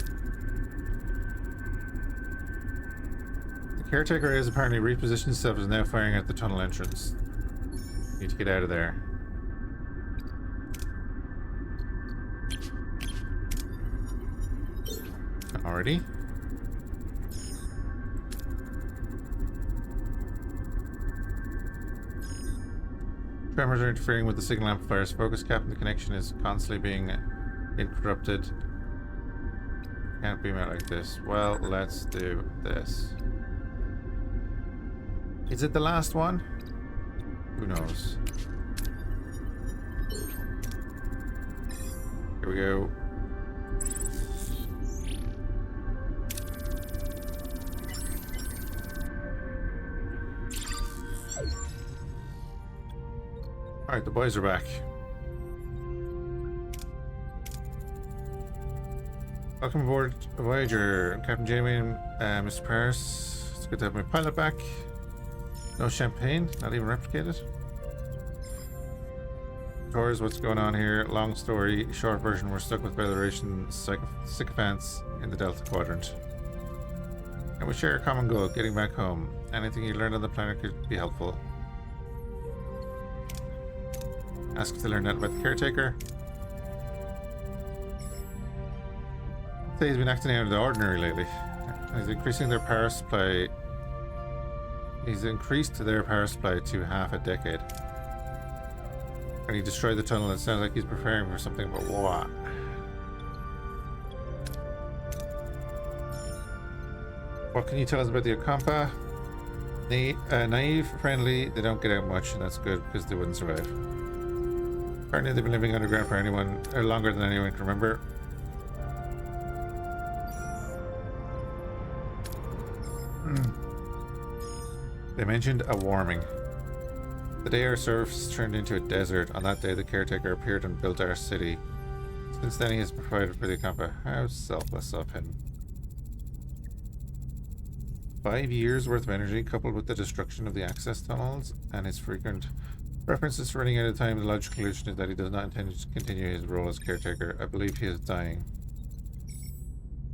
S1: The caretaker has apparently repositioned himself and is now firing at the tunnel entrance. Need to get out of there. Already? Tremors are interfering with the signal amplifier's focus cap and the connection is constantly being interrupted. Can't beam out like this. Well, let's do this. Is it the last one? Who knows? Here we go. Alright, the boys are back. Welcome aboard Voyager. Captain Jamie and Mr. Paris. It's good to have my pilot back. No champagne, not even replicated. Tours, what's going on here? Long story, short version, we're stuck with Federation sycophants in the Delta Quadrant. And we share a common goal, getting back home. Anything you learned on the planet could be helpful. Ask to learn that about the caretaker. Say he's been acting out of the ordinary lately. He's increasing their power supply. He's increased their power supply to half a decade. And he destroyed the tunnel. It sounds like he's preparing for something, but what? What can you tell us about the Acampa? Naive, friendly, they don't get out much, and that's good because they wouldn't survive. Apparently they've been living underground for longer than anyone can remember. They mentioned a warming. The day our surface turned into a desert, on that day the caretaker appeared and built our city. So Since then he has provided for the accomplice. How selfless of him. 5 years worth of energy coupled with the destruction of the access tunnels and his frequent references to running out of time. The logical conclusion is that he does not intend to continue his role as caretaker. I believe he is dying.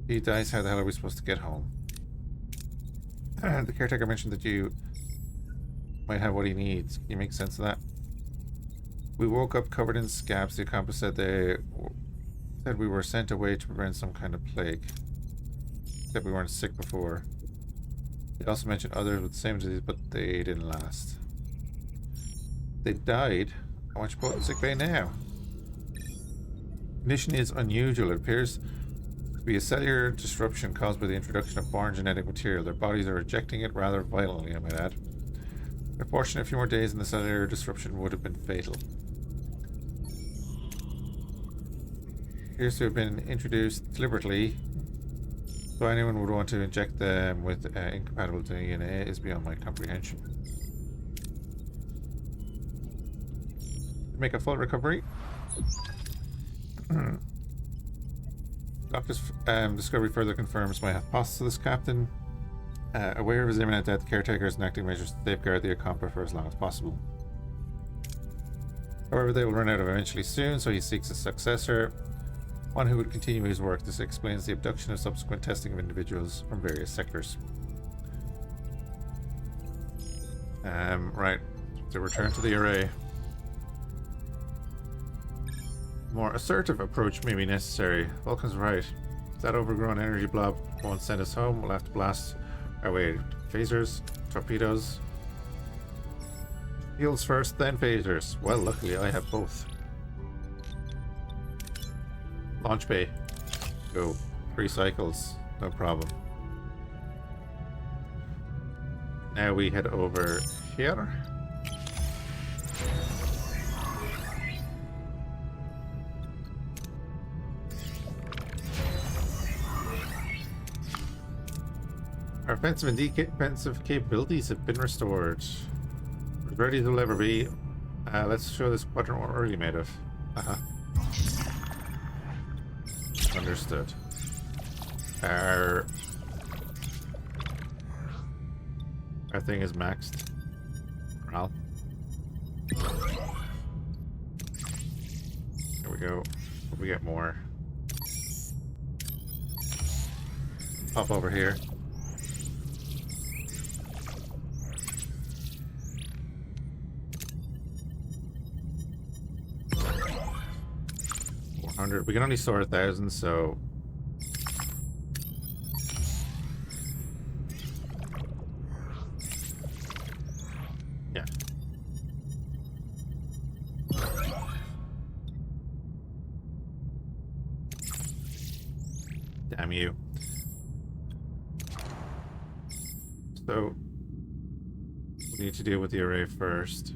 S1: If he dies, how the hell are we supposed to get home? The caretaker mentioned that you might have what he needs. Can you make sense of that? We woke up covered in scabs. The accomplice said we were sent away to prevent some kind of plague. Except we weren't sick before. They also mentioned others with the same disease, but they didn't last. They died. How much potent sick bay now? Condition is unusual. It appears to be a cellular disruption caused by the introduction of foreign genetic material. Their bodies are rejecting it rather violently, I might add. Unfortunately, a few more days and the cellular disruption would have been fatal. Appears to have been introduced deliberately, so anyone would want to inject them with incompatible DNA is beyond my comprehension. Make a full recovery. Doctor's discovery further confirms my hypothesis, Captain. Aware of his imminent death, the caretaker is enacting measures to safeguard the accomplice for as long as possible. However, they will run out eventually soon, so he seeks a successor, one who would continue his work. This explains the abduction and subsequent testing of individuals from various sectors. Right. To return to the array. More assertive approach may be necessary. Vulcan's right. If that overgrown energy blob won't send us home, we'll have to blast our way. Phasers, torpedoes. Shields first, then phasers. Well, luckily I have both. Launch bay. Go. 3 cycles. No problem. Now we head over here. Our offensive and defensive capabilities have been restored. As ready as we'll ever be. Let's show this quadrant what we're really made of. Understood. Our thing is maxed. Well. Here we go. We get more. Pop over here. We can only store 1,000, so yeah. Damn you. So we need to deal with the array first.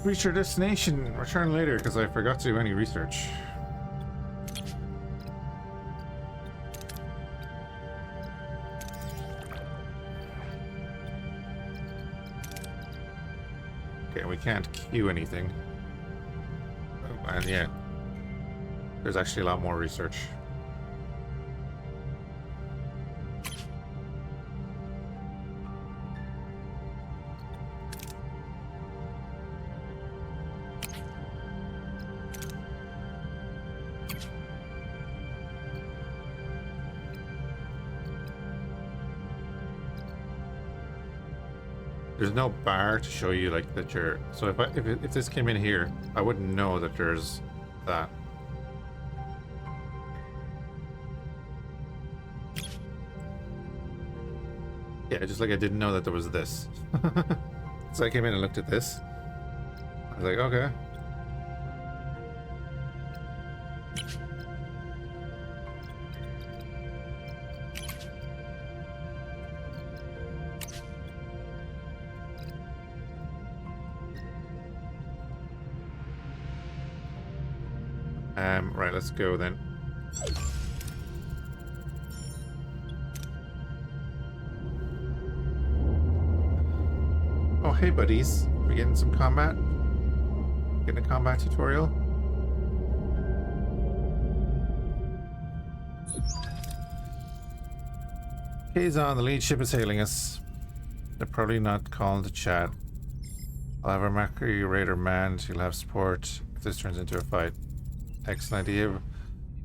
S1: Reach your destination. Return later because I forgot to do any research. Okay, we can't queue anything. Oh, and yeah, there's actually a lot more research. There's no bar to show you like that you're. So if this came in here, I wouldn't know that there's that. Yeah, just like I didn't know that there was this. So I came in and looked at this. I was like, okay. Right, let's go then. Oh, hey buddies. We're getting some combat. Getting a combat tutorial. Kazon, the lead ship is hailing us. They're probably not calling to chat. I'll have our Macri Raider manned. He'll have support if this turns into a fight. Excellent idea.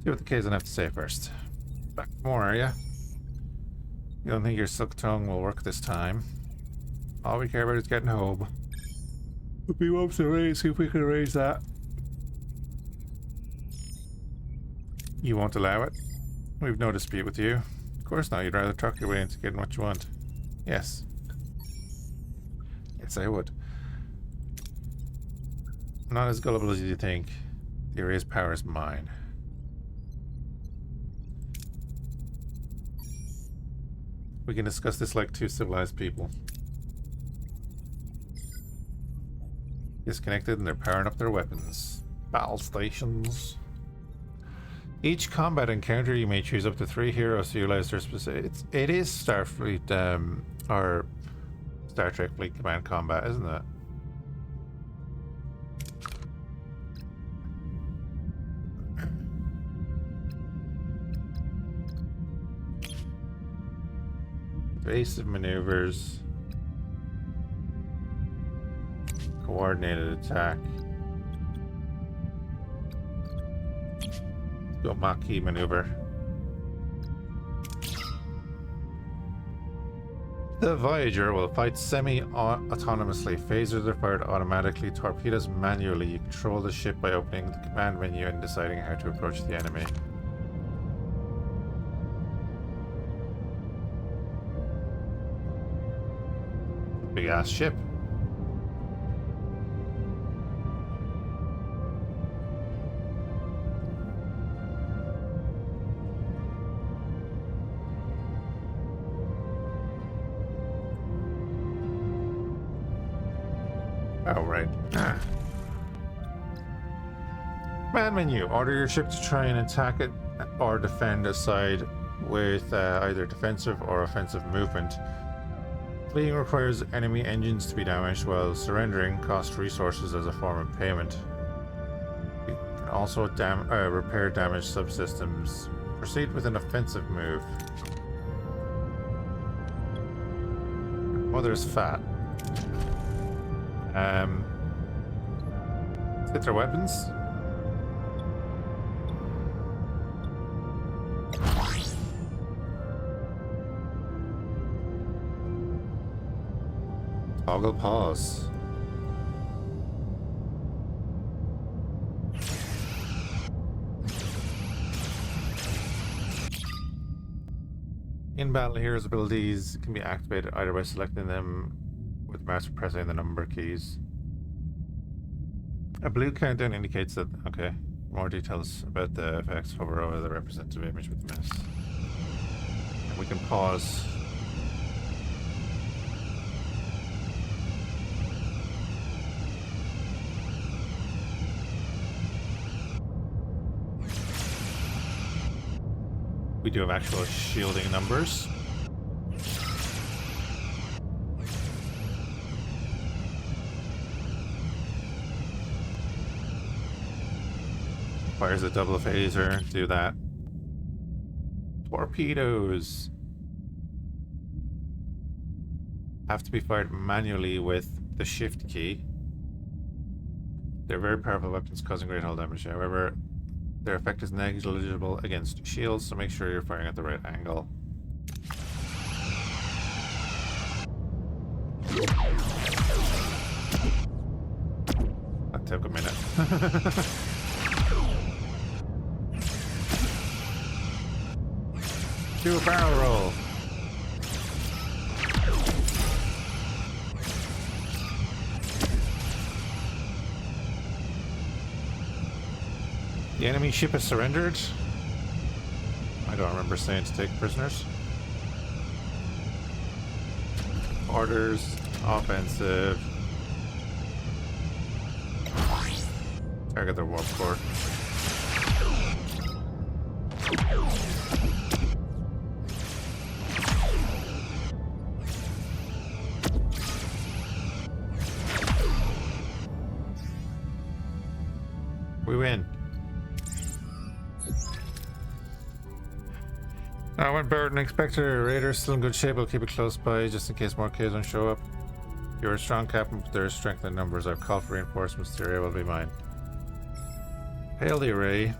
S1: See what the Kazon have to say first. Back for more, are ya? You don't think your silk tongue will work this time? All we care about is getting home. We want to raise, see if we can arrange that. You won't allow it? We've no dispute with you. Of course not, you'd rather talk your way into getting what you want. Yes. Yes, I would. I'm not as gullible as you think. The erased power is mine. We can discuss this like two civilized people. Disconnected and they're powering up their weapons. Battle stations. Each combat encounter you may choose up to 3 heroes to utilize their specific... It is Starfleet, or Star Trek Fleet Command combat, isn't it? Evasive maneuvers. Coordinated attack. Go Maquis maneuver. The Voyager will fight semi-autonomously. Phasers are fired automatically. Torpedoes manually. You control the ship by opening the command menu and deciding how to approach the enemy. Big ass ship. Oh, right. Command menu. Order your ship to try and attack it or defend a side with either defensive or offensive movement. Fleeing requires enemy engines to be damaged, while surrendering costs resources as a form of payment. You can also repair damaged subsystems. Proceed with an offensive move. Mother's fat. Let's get their weapons. Toggle pause. In battle, heroes' abilities can be activated either by selecting them with the mouse or pressing the number keys. A blue countdown indicates that, okay, more details about the effects. Hover over the representative image with the mouse. And we can pause. We do have actual shielding numbers. Fires a double phaser, do that. Torpedoes have to be fired manually with the shift key. They're very powerful weapons causing great hull damage. However, their effect is negligible against shields, so make sure you're firing at the right angle. That took a minute. Do a barrel roll. The enemy ship has surrendered. I don't remember saying to take prisoners. Orders, offensive. Target their warp core. We win. I went better than expected. Raiders still in good shape. I'll keep it close by just in case more kids don't show up. You're a strong captain, but there is strength in numbers. I've called for reinforcements. The array will be mine. Hail the array.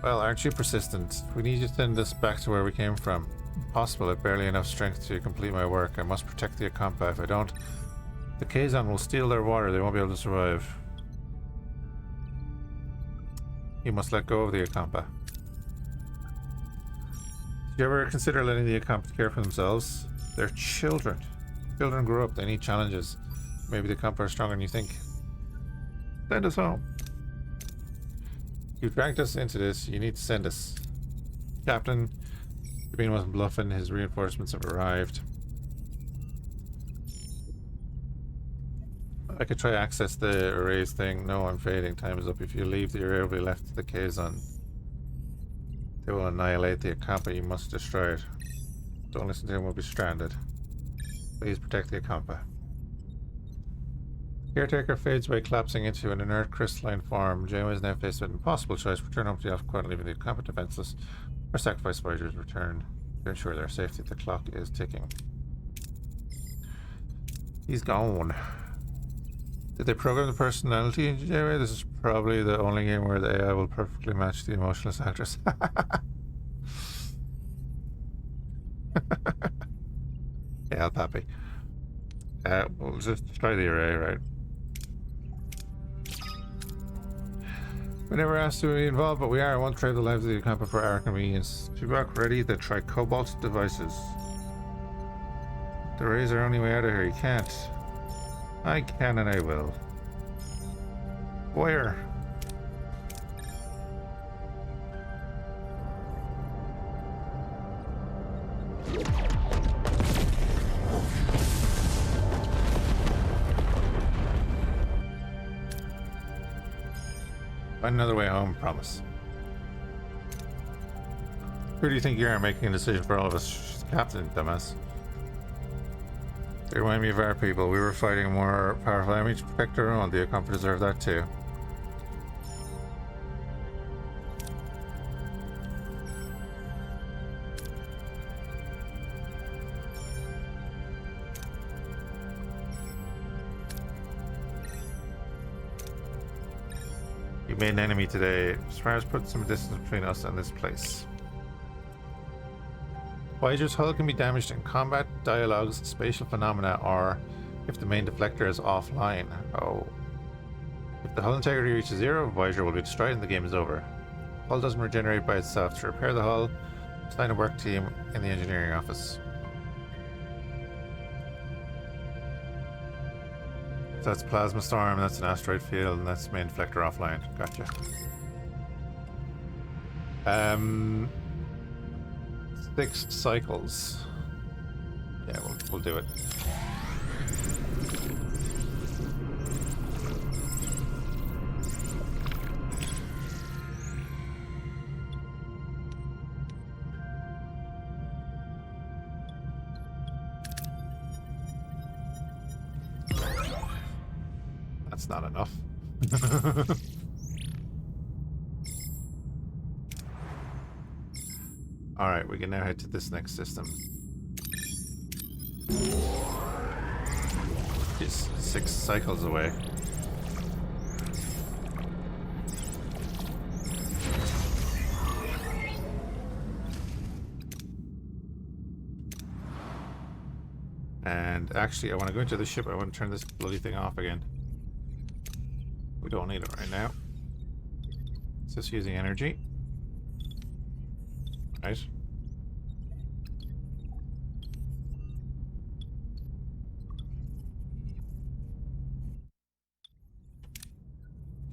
S1: Well, aren't you persistent? We need you to send us back to where we came from. Impossible. I've barely enough strength to complete my work. I must protect the Akampa. If I don't, the Kazon will steal their water. They won't be able to survive. You must let go of the Akampa. Did you ever consider letting the Akampa care for themselves? They're children. Children grow up. They need challenges. Maybe the Akampa are stronger than you think. Send us home. You dragged us into this. You need to send us. Captain, Sabine wasn't bluffing. His reinforcements have arrived. I could try to access the arrays thing. No, I'm fading. Time is up. If you leave, the array will be left to the Kazon. They will annihilate the Akampa. You must destroy it. Don't listen to him. We'll be stranded. Please protect the Akampa. Caretaker fades away, collapsing into an inert crystalline form. Janeway is now faced with an impossible choice: return home to the Alpha Quadrant, leaving the Akampa defenseless, or sacrifice Voyager's return to ensure their safety. The clock is ticking. He's gone. Did they program the personality in Janeway? This is probably the only game where the AI will perfectly match the emotionless actress. Yeah, Pappy. We'll just try the array, right? We never asked to be involved, but we are. I won't trade the lives of the Akampa for our convenience. Tuvok ready to try Cobalt devices. The rays are only way out of here. You can't. I can and I will. Where? Find another way home, promise. Who do you think you are, making a decision for all of us? She's the captain, dumbass. They remind me of our people. We were fighting a more powerful enemy to protect our own. The Akampa deserve that too. You made an enemy today. Sparrows put some distance between us and this place. Voyager's hull can be damaged in combat, dialogues, spatial phenomena, or if the main deflector is offline. Oh. If the hull integrity reaches 0, Voyager will be destroyed and the game is over. Hull doesn't regenerate by itself. To repair the hull, assign a work team in the engineering office. So that's plasma storm, that's an asteroid field, and that's main deflector offline. Gotcha. 6 cycles. Yeah, we'll do it. That's not enough. Alright, we can now head to this next system. Just 6 cycles away. And actually, I want to go into the ship. I want to turn this bloody thing off again. We don't need it right now. It's just using energy. Right.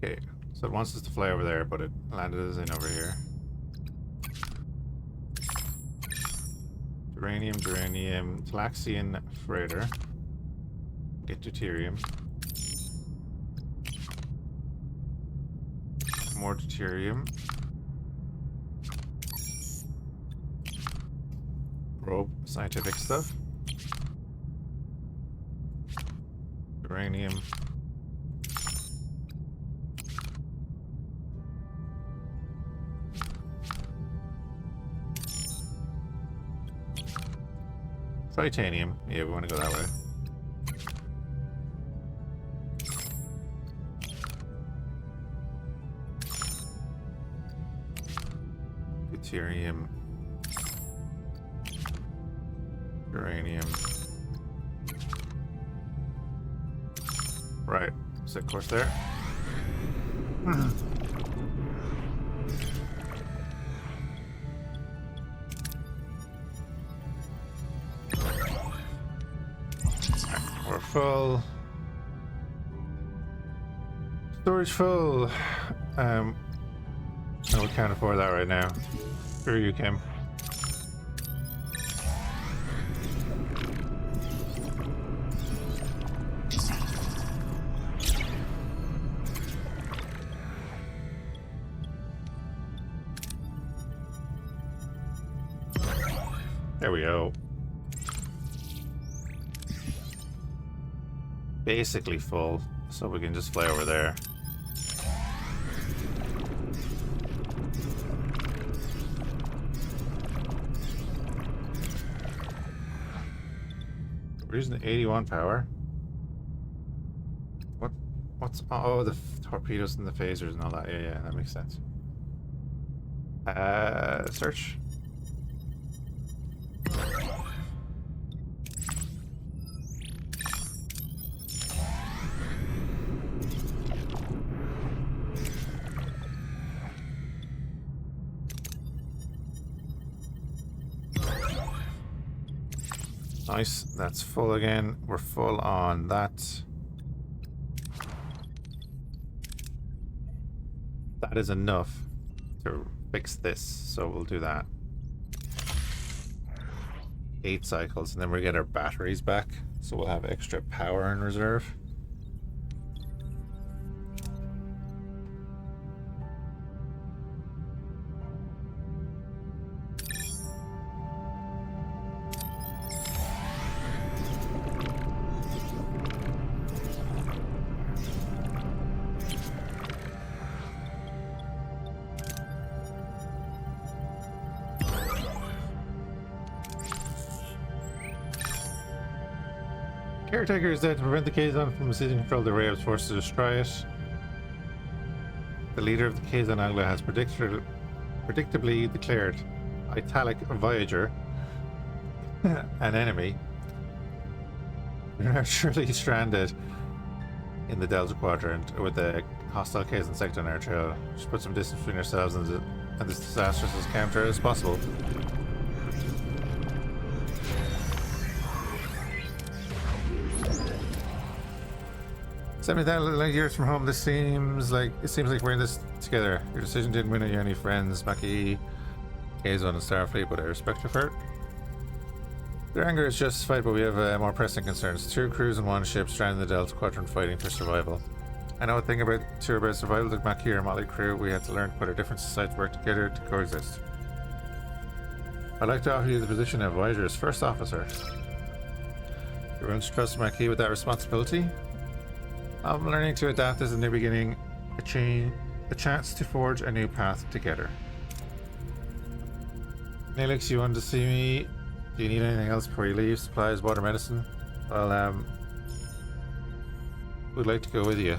S1: Okay, so it wants us to fly over there, but it landed us in over here. Duranium, Talaxian freighter. Get deuterium. More deuterium. Probe scientific stuff. Uranium. titanium. Yeah, we want to go that way. Deuterium. Uranium. Right. Set course there. We're full. Storage full. No, we can't afford that right now. Screw you, Kim. There we go. Basically full, so we can just fly over there. We're using 81 power. What's oh, the torpedoes and the phasers and all that. Yeah, that makes sense. Search. Nice, that's full again. We're full on that. That is enough to fix this, so we'll do that. 8 cycles, and then we get our batteries back, so we'll have extra power in reserve. Caretaker is there to prevent the Kazon from seizing control of the ray was forced to destroy it. The leader of the Kazon Anglo has predictably declared italic Voyager an enemy. We're now surely stranded in the Delta Quadrant with the hostile Kazon sector on our trail. Just put some distance between ourselves and this disastrous encounter as possible. Seventy thousand years from home. It seems like we're in this together. Your decision didn't win you any friends, Maki, Kazon, and Starfleet, but I respect your effort. Their anger is justified, but we have more pressing concerns. 2 crews and 1 ship stranded in the Delta Quadrant fighting for survival. I know a thing about survival. The Maki or Motley crew, we had to learn to put our different societies work together to coexist. I'd like to offer you the position of Voyager's first officer. You're willing to trust Maki with that responsibility? I'm learning to adapt as a new beginning, a chance to forge a new path together. Neelix, you wanted to see me? Do you need anything else before you leave? Supplies, water, medicine? Well, we'd like to go with you.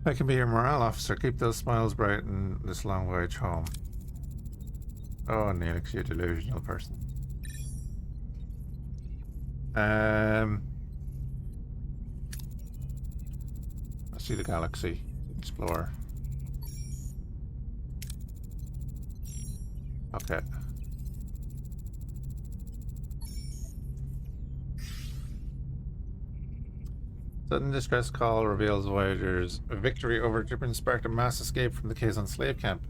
S1: I can be your morale officer. Keep those smiles bright in this long voyage home. Oh, Neelix, you delusional person. Let's see the galaxy. Explore. Okay. Sudden distress call reveals Voyager's victory over Drippin sparked a mass escape from the Kazon slave camp.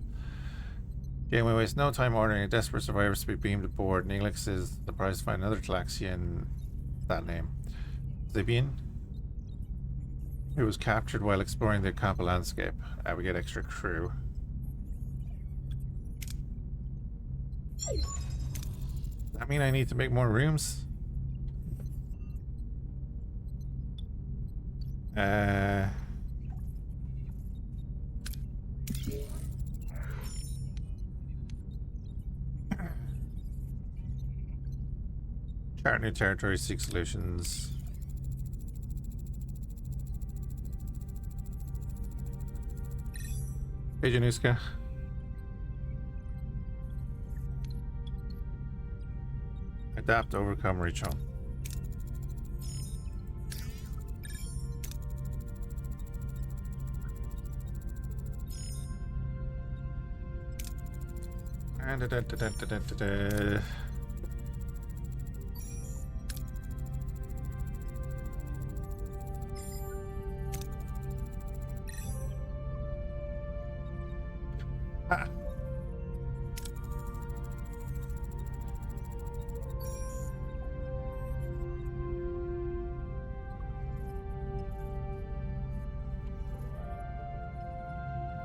S1: Janeway wastes no time ordering desperate survivors to be beamed aboard. Neelix is surprised to find another Talaxian, that name, Zibian, who was captured while exploring the Kampa landscape. We get extra crew. Does that mean I need to make more rooms? Uh, chart new territory, seek solutions. Hey, Januska. Adapt, overcome, reach home. Ah.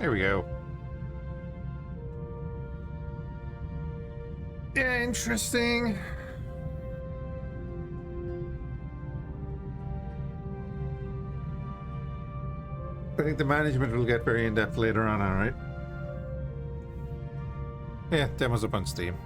S1: There we go. Interesting. I think the management will get very in-depth later on, alright? Yeah, demo's up on Steam.